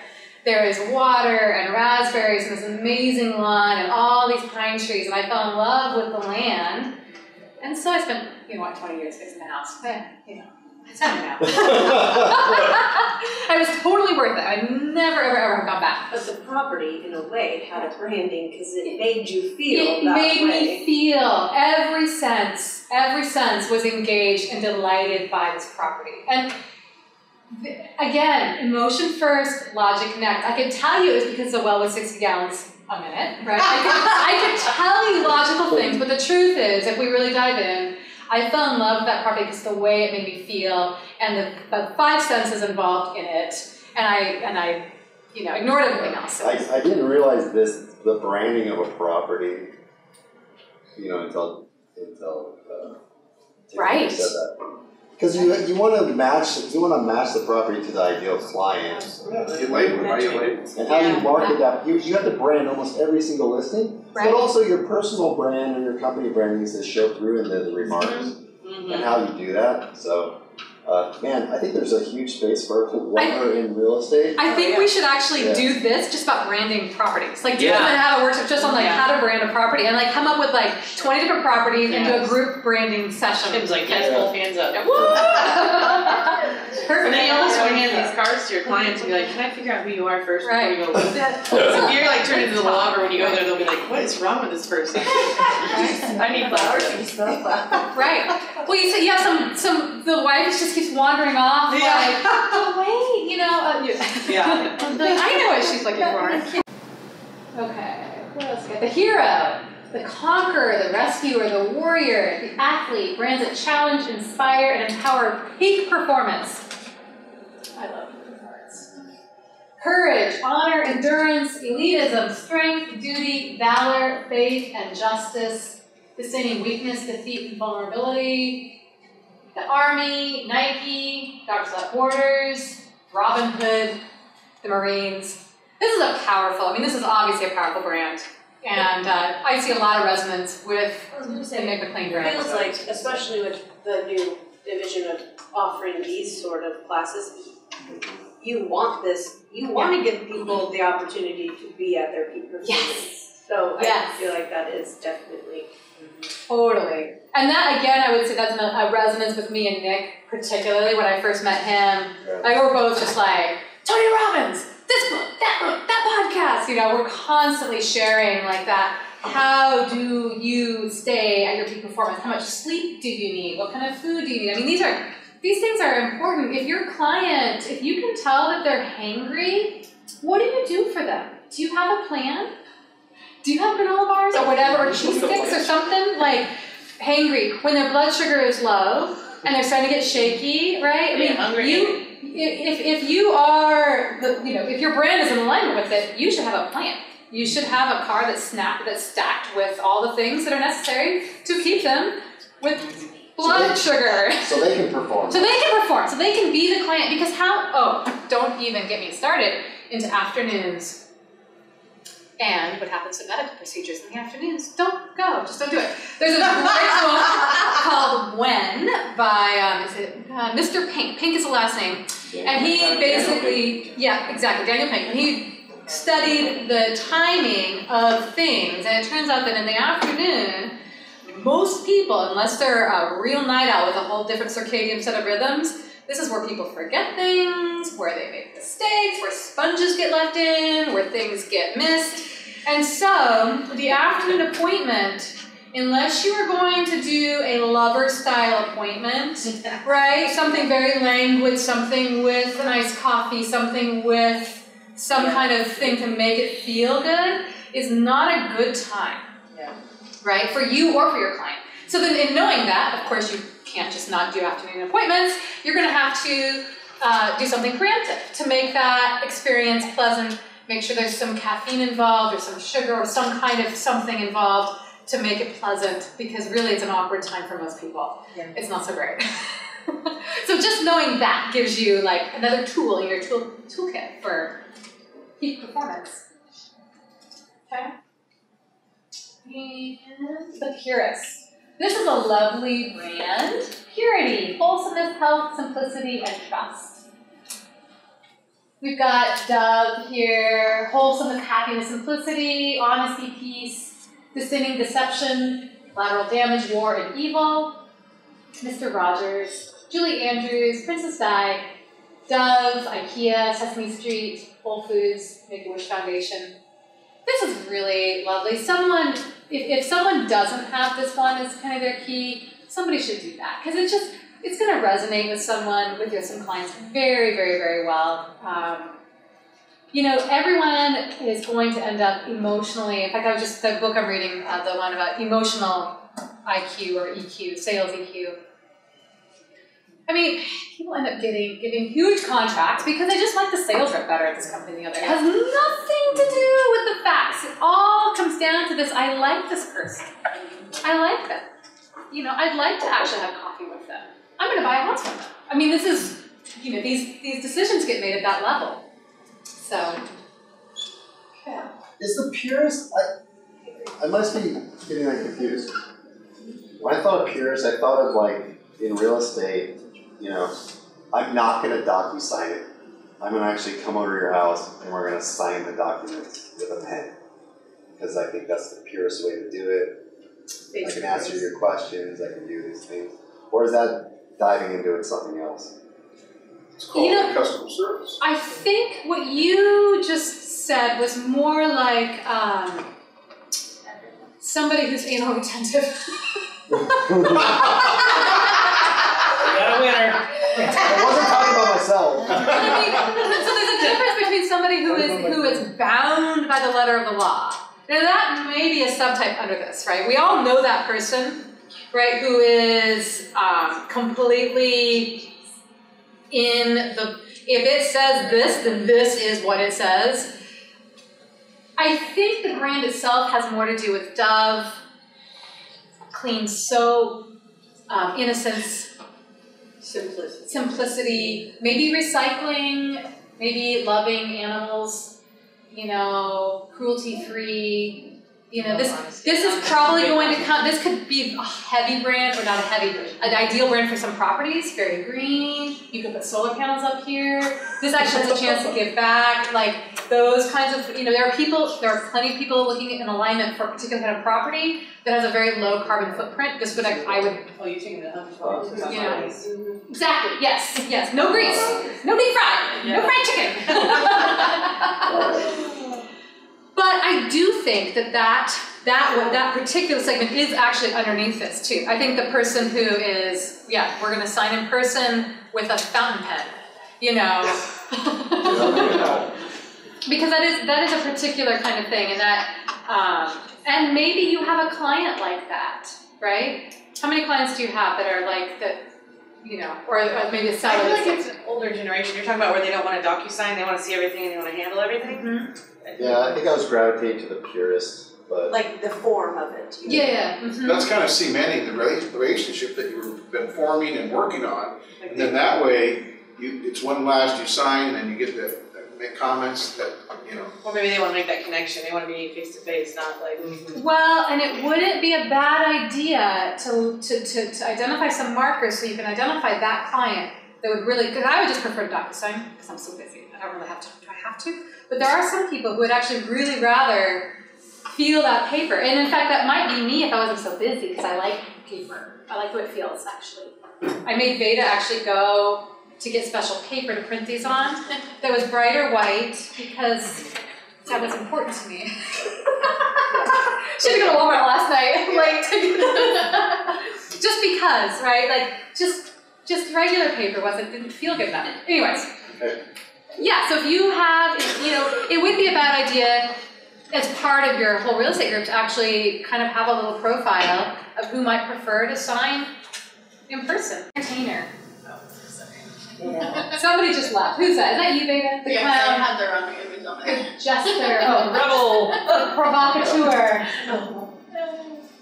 There was water and raspberries and this amazing lawn and all these pine trees, and I fell in love with the land. And so I spent, 20 years fixing the house. It's time now. It was totally worth it. I never, ever gone back. But the property, in a way, had a branding because it made you feel It that made way. me feel every sense was engaged and delighted by this property. And again, emotion first, logic connect. I could tell you it was because the well was 60 gallons a minute, right? I could tell you logical things, but the truth is, if we really dive in, I fell in love with that property because the way it made me feel and the 5 senses involved in it, and I ignored everything else. I didn't realize the branding of a property, until right. said that. Because you want to match the property to the ideal client. You label it, how you label it. And how you market that, you have to brand almost every single listing, right. but also your personal brand and your company brand needs to show through in the remarks and how you do that. So, man, I think there's a huge space for wonder in real estate. I think we should actually do this just about branding properties. Like, do have a workshop just on how to brand a property and come up with 20 different properties and do a group branding session. Tim's like, yes, both hands up. Perfect. And then you'll just hand these cards to your clients and be like, can I figure out who you are first before you go with that? So if you're turning into the lover when you go there, they'll be like, what is wrong with this person? I need flowers. Right. Well, you have the wife just keeps wandering off, oh wait, I know what she's looking for. Okay, what else? The hero, the conqueror, the rescuer, the warrior, the athlete, brands that challenge, inspire, and empower peak performance. I love performance. Courage, honor, endurance, elitism, strength, duty, valor, faith, and justice, disdaining weakness, defeat, and vulnerability. The Army, Nike, Doctors Without Borders, Robin Hood, the Marines. This is obviously a powerful brand. And I see a lot of resonance with the Nick Mclean brand. It feels like, especially with the new division of offering these sort of classes, you want to give people the opportunity to be at their peak performance. Yes. So I feel like that is definitely. Totally. And that, again, I would say that's a resonance with me and Nick, particularly when I first met him. We're both just like, Tony Robbins, this book, that podcast. We're constantly sharing that. How do you stay at your peak performance? How much sleep do you need? What kind of food do you need? I mean, these things are important. If your client, if you can tell that they're hangry, what do you do for them? Do you have a plan? Do you have granola bars or whatever, or cheese sticks or something? Hangry, when their blood sugar is low and they're starting to get shaky, right? I mean, if you are, if your brand is in alignment with it, you should have a plan. You should have a car that's stacked with all the things that are necessary to keep them with blood sugar. So they can perform. So they can be the client, because don't even get me started into afternoons. And what happens to medical procedures in the afternoons? Don't go. Just don't do it. There's a great book called When by Mr. Pink. Pink is the last name. And he basically, Daniel Pink. And he studied the timing of things. And it turns out that in the afternoon, most people, unless they're a real night owl with a whole different circadian set of rhythms, this is where people forget things, where they make mistakes, where sponges get left in, where things get missed. And so, the afternoon appointment, unless you are going to do a lover-style appointment, right? Something very languid, something with a nice coffee, something with some kind of thing to make it feel good, is not a good time, right? For you or for your client. So then in knowing that, of course, you can't just not do afternoon appointments. You're going to have to do something preemptive to make that experience pleasant. Make sure there's some caffeine involved or some sugar or some kind of something involved to make it pleasant, because really it's an awkward time for most people. It's not so great. So just knowing that gives you another tool in your toolkit for peak performance. Okay? And the Purist. This is a lovely brand. Purity, wholesomeness, health, simplicity, and trust. We've got Dove here, wholesomeness, happiness, simplicity, honesty, peace, disdaining deception, Lateral Damage, War and Evil, Mr. Rogers, Julie Andrews, Princess Di, Dove, IKEA, Sesame Street, Whole Foods, Make-A-Wish Foundation. This is really lovely. Someone, if someone doesn't have this one as kind of their key, somebody should do that, because it's going to resonate with someone, with some clients very, very, very well. You know, everyone is going to end up emotionally, in fact, the book I'm reading, the one about emotional IQ or EQ, sales EQ. I mean, people end up giving huge contracts because they just like the sales rep better at this company than the other. It has nothing to do with the facts. It all comes down to this, I like this person. I like them. You know, I'd like to actually have coffee with them. I'm going to buy a house from them. I mean, this is, you know, these decisions get made at that level. So, yeah. Is the purist, I must be getting like confused. When I thought of purist, I thought of like in real estate, you know, I'm not going to docu-sign it. I'm going to actually come over to your house and we're going to sign the documents with a pen. Because I think that's the purest way to do it. I can answer your questions, I can do these things. Or is that diving into it something else? It's called customer service. I think what you just said was more like somebody who's anal retentive. Got a winner. I wasn't talking about myself. I mean, so there's a difference between somebody who is bound by the letter of the law. Now that may be a subtype under this, right? We all know that person, right, who is completely in the, if it says this, then this is what it says. I think the brand itself has more to do with Dove, clean soap, innocence, simplicity, maybe recycling, maybe loving animals, you know, cruelty-free. You know, this is probably going to come, this could be a heavy brand, or not a heavy, an ideal brand for some properties, very green, you could put solar panels up here, this actually has a chance to give back, like those kinds of, you know, there are plenty of people looking in alignment for a particular kind of property that has a very low carbon footprint. This would, I would, Oh, you're taking it up. you know, exactly, yes, no grease, no deep fried, no fried chicken. But I do think that particular segment is actually underneath this too. I think the person who is, we're going to sign in person with a fountain pen, you know, because that is a particular kind of thing, and that, and maybe you have a client like that, right? How many clients do you have that are like that? You know, or maybe a seller. I feel like it's an older generation. You're talking about where they don't want to DocuSign, they want to see everything and they want to handle everything. Mm-hmm. Yeah, I think I was gravitating to the purist, but Like the form of it. Yeah. Mm-hmm. That's kind of cementing the relationship that you've been forming and working on. And then that way, it's one last you sign, and then you get the make comments that, you know. Or maybe they want to make that connection. They want to be face to face, not like. Well, and it wouldn't be a bad idea to identify some markers so you can identify that client that would really, because I would just prefer DocuSign because I'm so busy. I don't really have to. Do I have to? But there are some people who would actually really rather feel that paper. And in fact, that might be me if I wasn't so busy, because I like paper. I like the way it feels, actually. I made Veda actually go to get special paper to print these on that was brighter white, because that was important to me. She had to go to Walmart last night, like, just because, right? Like, just regular paper didn't feel good enough. Anyways, yeah. So if you have, you know, it would be a bad idea as part of your whole real estate group to actually kind of have a little profile of who might prefer to sign in person. Entertainer. Somebody just left. Who's that? Is that you, Veda? The clown. I had the wrong image on there. Jester. Oh, rebel. Provocateur.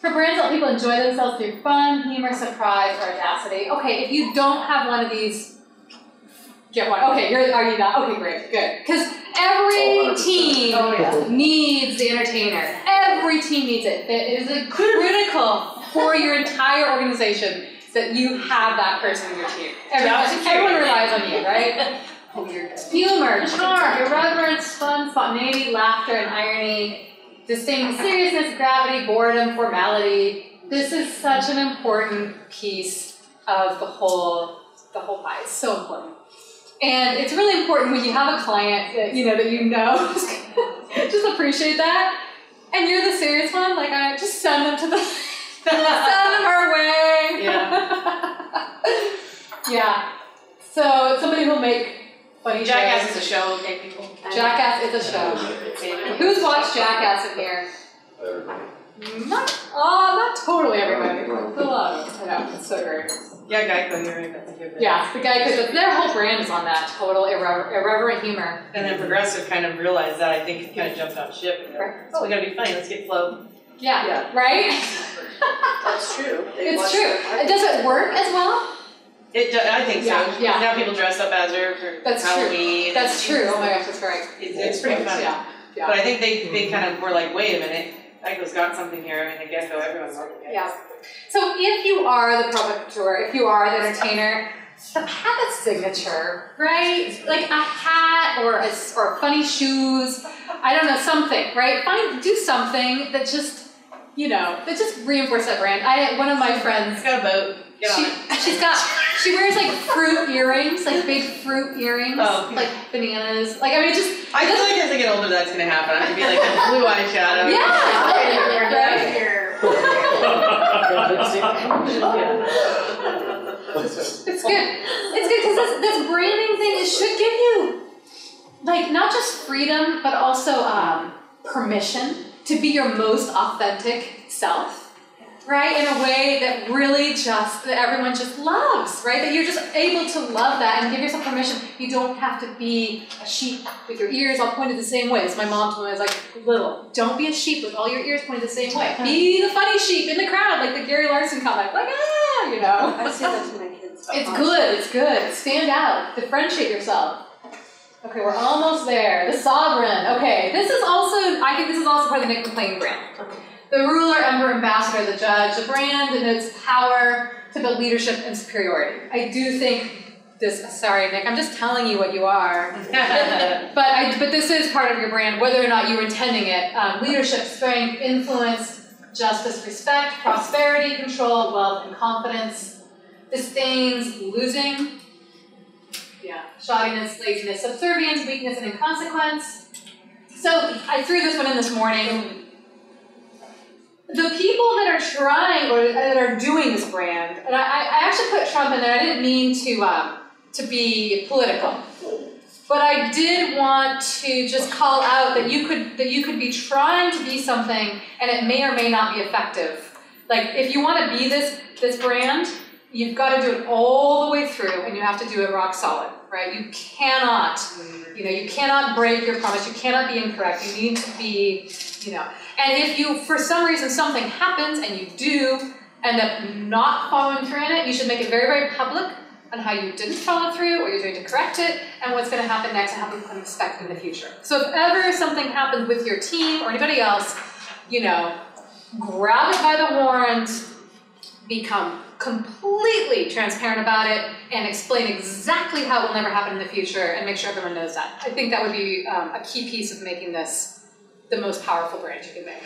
For brands that people enjoy themselves through fun, humor, surprise, or audacity. Okay, if you don't have one of these, get one. Okay, are you not? Okay, great, good. Because every team needs the entertainer. Every team needs it. It is critical for your entire organization that you have that person in your team. Everyone relies on you, right? Humor, charm, irreverence, fun, spontaneity, laughter, and irony, distinct seriousness, gravity, boredom, formality, This is such an important piece of the whole pie. It's so important. And it's really important when you have a client that you know just appreciate that. And you're the serious one, like I just send them to the send them our way. Yeah. Yeah. So somebody who'll make funny Jackass jokes. is a show, okay, people. Jackass is a show. Who's watched Jackass in here? Not totally everybody. A lot. I know, it's so great. Yeah, Geico, you're right. Yeah, the guy, because their whole brand is on that total irreverent humor. And then Progressive kind of realized that, I think it kind of jumped on ship. And oh, we gotta be funny, let's get Flo. Yeah, right? That's true. It's true. Does it work as well? I think so. Yeah. Now people dress up as her for Halloween. True. That's true. Oh my gosh, that's right. It's pretty fun. Yeah. But I think they kind of were like, wait a minute, Geico's got something here. I mean, the Gecko, everyone's working Gecko. Yeah. So if you are the provocateur, if you are the entertainer, have a signature, right? Like a hat or funny shoes. I don't know, something, right? Do something that just, that just reinforces that brand. One of my friends got a boat. Get on it. She wears like fruit earrings, like big fruit earrings, like bananas. Like, I mean, I feel like as I get older, that's gonna happen. I'm gonna be like a blue eyeshadow. It's good. It's good because this branding thing, it should give you, like, not just freedom, but also permission to be your most authentic self. Right? In a way that really that everyone just loves, right? That you're just able to love that and give yourself permission. You don't have to be a sheep with your ears all pointed the same way. As my mom told me, I was like, little, don't be a sheep with all your ears pointed the same way. Be the funny sheep in the crowd, like the Gary Larson comment, like, I say that to my kids. It's good. Stand out. Differentiate yourself. Okay, we're almost there. The sovereign. Okay, I think this is also part of the Nick Mclean brand. Okay. The ruler, emperor, ambassador, the judge, the brand and its power to build leadership and superiority. I do think sorry Nick, I'm just telling you what you are. but this is part of your brand, whether or not you were intending it. Leadership, strength, influence, justice, respect, prosperity, control, wealth, and confidence. Disdains, losing. Shoddiness, laziness, subservience, weakness, and inconsequence. So I threw this one in this morning. The people that are trying or that are doing this brand, and I actually put Trump in there. I didn't mean to be political, but I did want to just call out that you could be trying to be something, and it may or may not be effective. Like if you want to be this brand, you've got to do it all the way through, and you have to do it rock solid, right? You cannot, you cannot break your promise. You cannot be incorrect. You need to be, And if you, for some reason, something happens and you do end up not following through on it, you should make it very, very public on how you didn't follow through, what you're doing to correct it, and what's going to happen next, and how people can expect in the future. So if ever something happens with your team or anybody else, grab it by the horns, become completely transparent about it, and explain exactly how it will never happen in the future, and make sure everyone knows that. I think that would be a key piece of making this the most powerful brand you can make.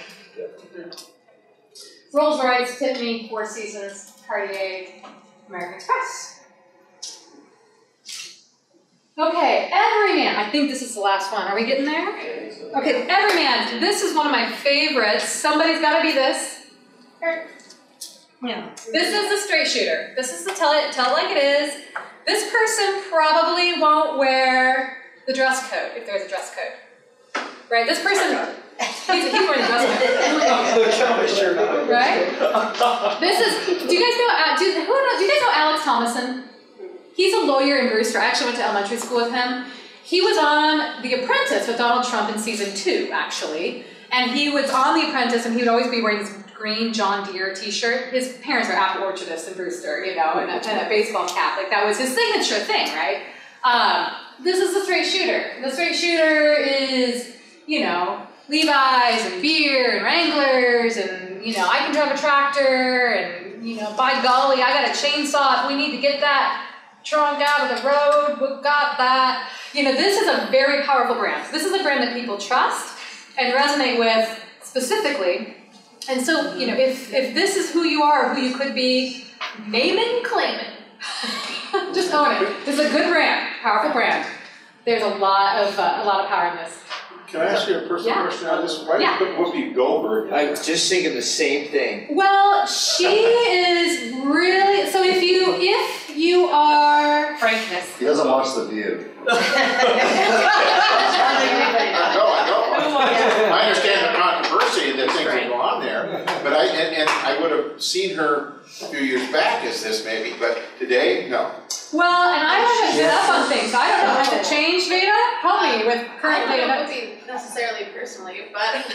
Rolls-Royce, Tiffany, Four Seasons, Cartier, American Express. Okay, Everyman. I think this is the last one. Are we getting there? Okay, Everyman. This is one of my favorites. Somebody's got to be this. Yeah. This is the straight shooter. This is the tell it like it is. This person probably won't wear the dress code if there's a dress code. Right? This person, he's wearing the dress code. Right? This is, do you guys know Alex Thomason? He's a lawyer in Brewster. I actually went to elementary school with him. He was on The Apprentice with Donald Trump in season 2, actually. And he was on The Apprentice, and he would always be wearing this green John Deere t-shirt. His parents were apple orchardists in Brewster, and a baseball cap. Like, that was his signature thing, right? This is the straight shooter. The straight shooter is, Levi's and beer and Wranglers and, I can drive a tractor and, by golly, I got a chainsaw. If we need to get that trunk out of the road, we've got that. This is a very powerful brand. This is a brand that people trust and resonate with specifically And so, you know, if this is who you are, who you could be, name it and claim it. Just own it. This is a good brand, powerful brand. There's a lot of power in this. Can I ask you a personal question on this? Why did you put Whoopi Goldberg in I there? was just thinking the same thing. Well, she is really, so if you are Frankness. He doesn't watch The View. I know. I understand the controversy that things that go on there, but I would have seen her a few years back as this maybe, but today, no. well, and I haven't been up on things, so I don't know, has it changed, Veda? Help me with I current don't know data. Whoopi necessarily personally, but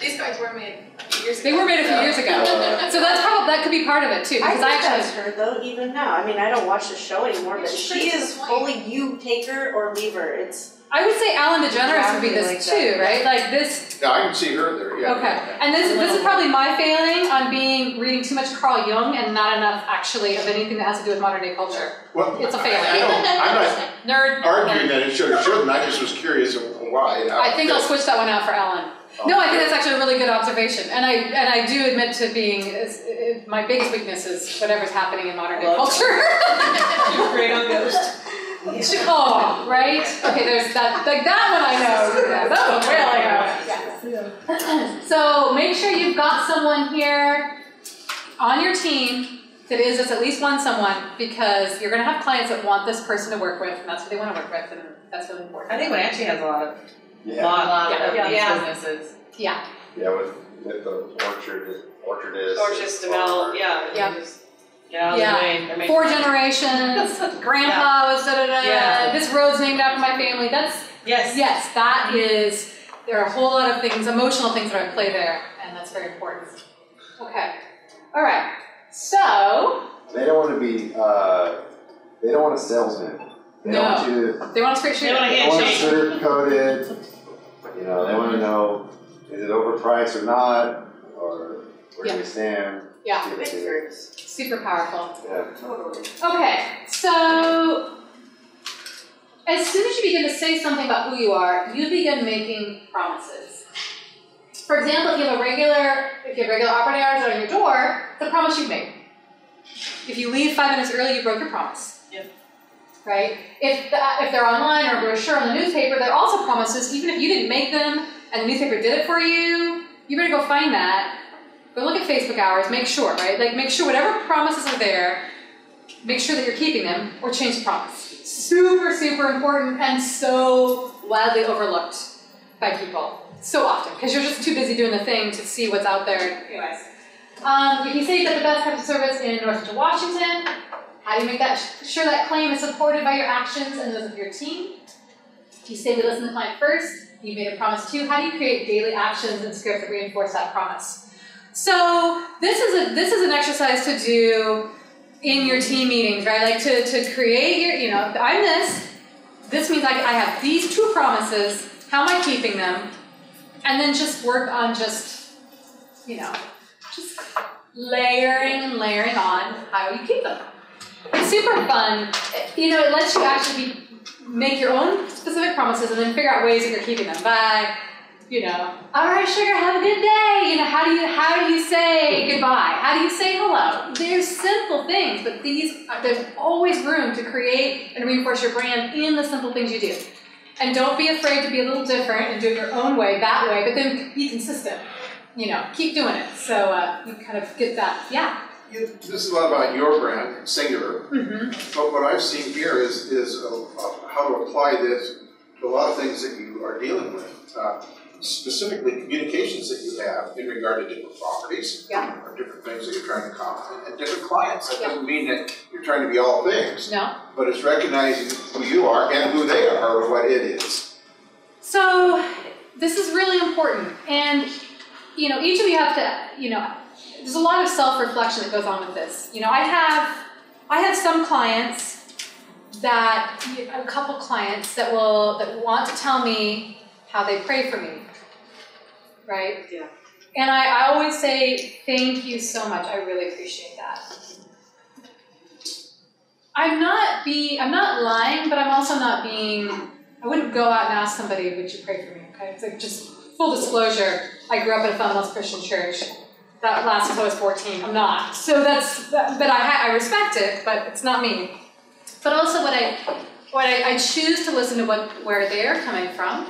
these coins were made a few years ago. They were made a few years ago. So that could be part of it too, I because think I actually, that's her though, even now. I mean, I don't watch the show anymore, but she is fully you take her or leave her. It's I would say Ellen DeGeneres would be this Like too, that. right? Like this, Yeah, I can see her there, yeah. okay. And this is probably my failing on reading too much Carl Jung and not enough actually of anything that has to do with modern day culture. Well, It's a I'm failing. not Nerd. arguing that it should or shouldn't, I just was curious of why. I think I'll switch that one out for Ellen. No, I think that's actually a really good observation, and I do admit to being my biggest weakness is whatever's happening in modern day culture. Great on Ghost. Oh, right? Okay, there's that. Like that one I know. Yeah, that one really I know. So make sure you've got someone here on your team that is just at least one someone, because you're going to have clients that want this person to work with, and that's what they want to work with, and that's really important. I think Wenatchee has a lot of Yeah. these businesses. Yeah. Yeah, with the orchardist. Gorgeous develop, Yeah. Just get out of the way. I mean, 4 generations, grandpa was da-da-da, Yeah. this road's named after my family. Yes, that is, there are a whole lot of things, emotional things that are at play there, and that's very important. Okay, all right, so. They don't want to be, they don't want a salesman. They No. want you to, They want a straight shooter. They want a they want it handshake. sugar-coated, you know, they want to know, is it overpriced or not, or where do we stand? Yeah. Give it to you. Super powerful. Yeah. totally. Okay, so as soon as you begin to say something about who you are, you begin making promises. For example, if you have regular operating hours on your door, it's a promise you've made. If you leave 5 minutes early, you broke your promise. Yep. Right? If they're online or a brochure on the newspaper, they're also promises, even if you didn't make them and the newspaper did it for you, you better go find that. Go look at Facebook hours, make sure, right? Like make sure whatever promises are there, make sure that you're keeping them or change the promise. Super, super important and so wildly overlooked by people so often because you're just too busy doing the thing to see what's out there. Anyways, if you say you've got the best customer service in North Central Washington, how do you make sure that claim is supported by your actions and those of your team? If you say we listen to the client first, you made a promise too, how do you create daily actions and scripts that reinforce that promise? So this is an exercise to do in your team meetings, right? Like to create your, you know, I'm this. This means I have these 2 promises. How am I keeping them? And then just work on just, you know, just layering and layering on how you keep them. It's super fun. You know, it lets you actually make your own specific promises and then figure out ways that you're keeping them by, you know, all right, sugar, have a good day. You know, how do you say goodbye? How do you say hello? There's simple things, but there's always room to create and reinforce your brand in the simple things you do. And don't be afraid to be a little different and do it your own way, that way, but then be consistent. You know, keep doing it. So you kind of get that, yeah. This is a lot about your brand, singular. Mm-hmm. But what I've seen here is how to apply this to a lot of things that you are dealing with. Specifically communications that you have in regard to different properties, or different things that you're trying to accomplish, and different clients. That doesn't mean that you're trying to be all things. No. But it's recognizing who you are and who they are, or what it is. So this is really important, and you know, each of you have to, you know, there's a lot of self-reflection that goes on with this. You know, I have some clients that, a couple clients that want to tell me how they pray for me, right? Yeah. And I always say, thank you so much. I really appreciate that. I'm not lying, but I'm also not being, I wouldn't go out and ask somebody, would you pray for me? Okay, it's like just full disclosure, I grew up in a fundamentalist Christian church. That lasted until I was 14. I'm not. So but I respect it, but it's not me. But also I choose to listen to where they're coming from,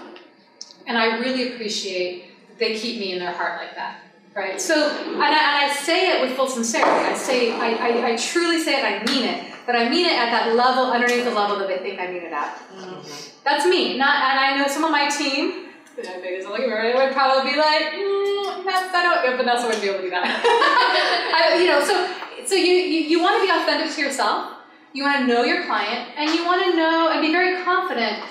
and I really appreciate that they keep me in their heart like that. Right? So, and I say it with full sincerity. I truly say it and I mean it, but I mean it at that level, underneath the level that they think I mean it at. That's me. And I know some of my team, would probably be like, Vanessa wouldn't be able to do that. So you want to be authentic to yourself, you want to know your client, and you want to know and be very confident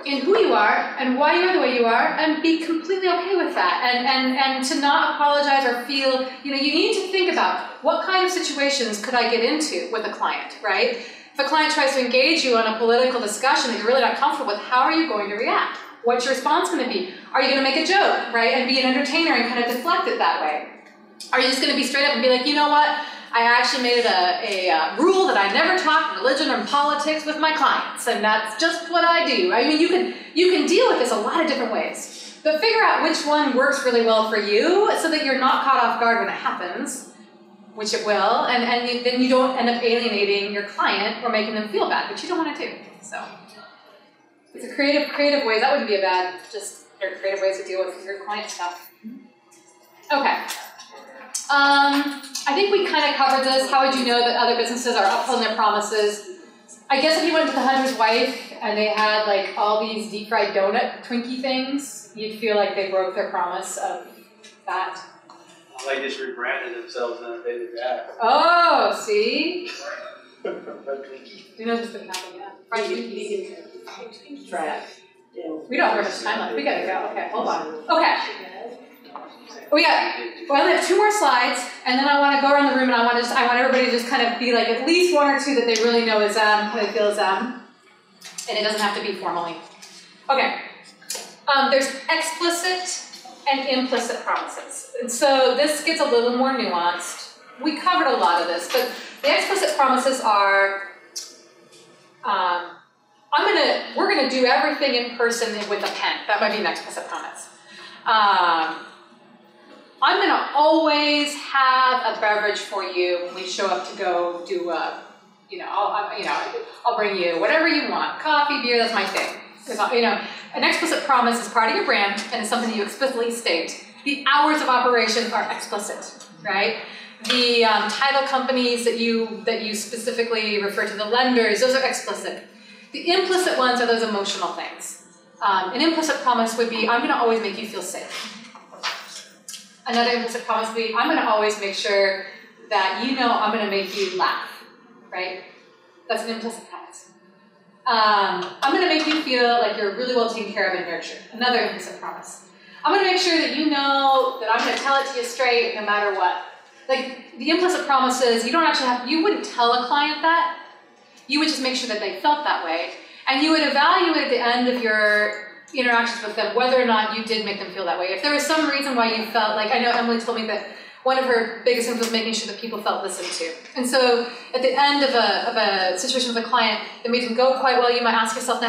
in who you are and why you are the way you are, and be completely okay with that, and to not apologize or feel, you need to think about what kind of situations could I get into with a client, right? If a client tries to engage you on a political discussion that you're really not comfortable with, how are you going to react? What's your response going to be? Are you going to make a joke, right, and be an entertainer and kind of deflect it that way? Are you just going to be straight up and be like, you know what? I actually made it a rule that I never talk religion or politics with my clients, and that's just what I do. I mean, you can deal with this a lot of different ways, but figure out which one works really well for you so that you're not caught off guard when it happens, which it will, and then you don't end up alienating your client or making them feel bad, which you don't want to do. So it's a creative ways. That wouldn't be a bad, just creative ways to deal with your client stuff. Okay. I think we kind of covered this. How would you know that other businesses are upholding their promises? I guess if you went to the Hunter's Wife and they had like all these deep fried donut Twinkie things, you'd feel like they broke their promise of that. Well, they just rebranded themselves and they did that. Oh, see? You know what's been happening, yeah. Fried Twinkies. Try. We don't have much time left. We gotta go. Okay, hold on. Okay. We only have 2 more slides, and then I want to go around the room, and I want everybody to just kind of be like at least 1 or 2 that they really know is how they feel is and it doesn't have to be formally. Okay. There's explicit and implicit promises, and so this gets a little more nuanced. We covered a lot of this, but the explicit promises are, we're gonna do everything in person with a pen. That might be an explicit promise. I'm going to always have a beverage for you when we show up to go do I'll bring you whatever you want. Coffee, beer, that's my thing. An explicit promise is part of your brand and it's something you explicitly state. The hours of operation are explicit, right? The title companies that you specifically refer to, the lenders, those are explicit. The implicit ones are those emotional things. An implicit promise would be, I'm going to always make you feel safe. Another implicit promise would be, I'm going to always make sure that I'm going to make you laugh, right? That's an implicit promise. I'm going to make you feel like you're really well taken care of and nurtured. Another implicit promise. I'm going to make sure that you know that I'm going to tell it to you straight no matter what. Like, the implicit promises, you wouldn't tell a client that. You would just make sure that they felt that way. And you would evaluate at the end of your interactions with them whether or not you did make them feel that way. If there was some reason why you felt like, I know Emily told me that one of her biggest things was making sure that people felt listened to. And so at the end of a situation with a client that didn't go quite well, you might ask yourself now,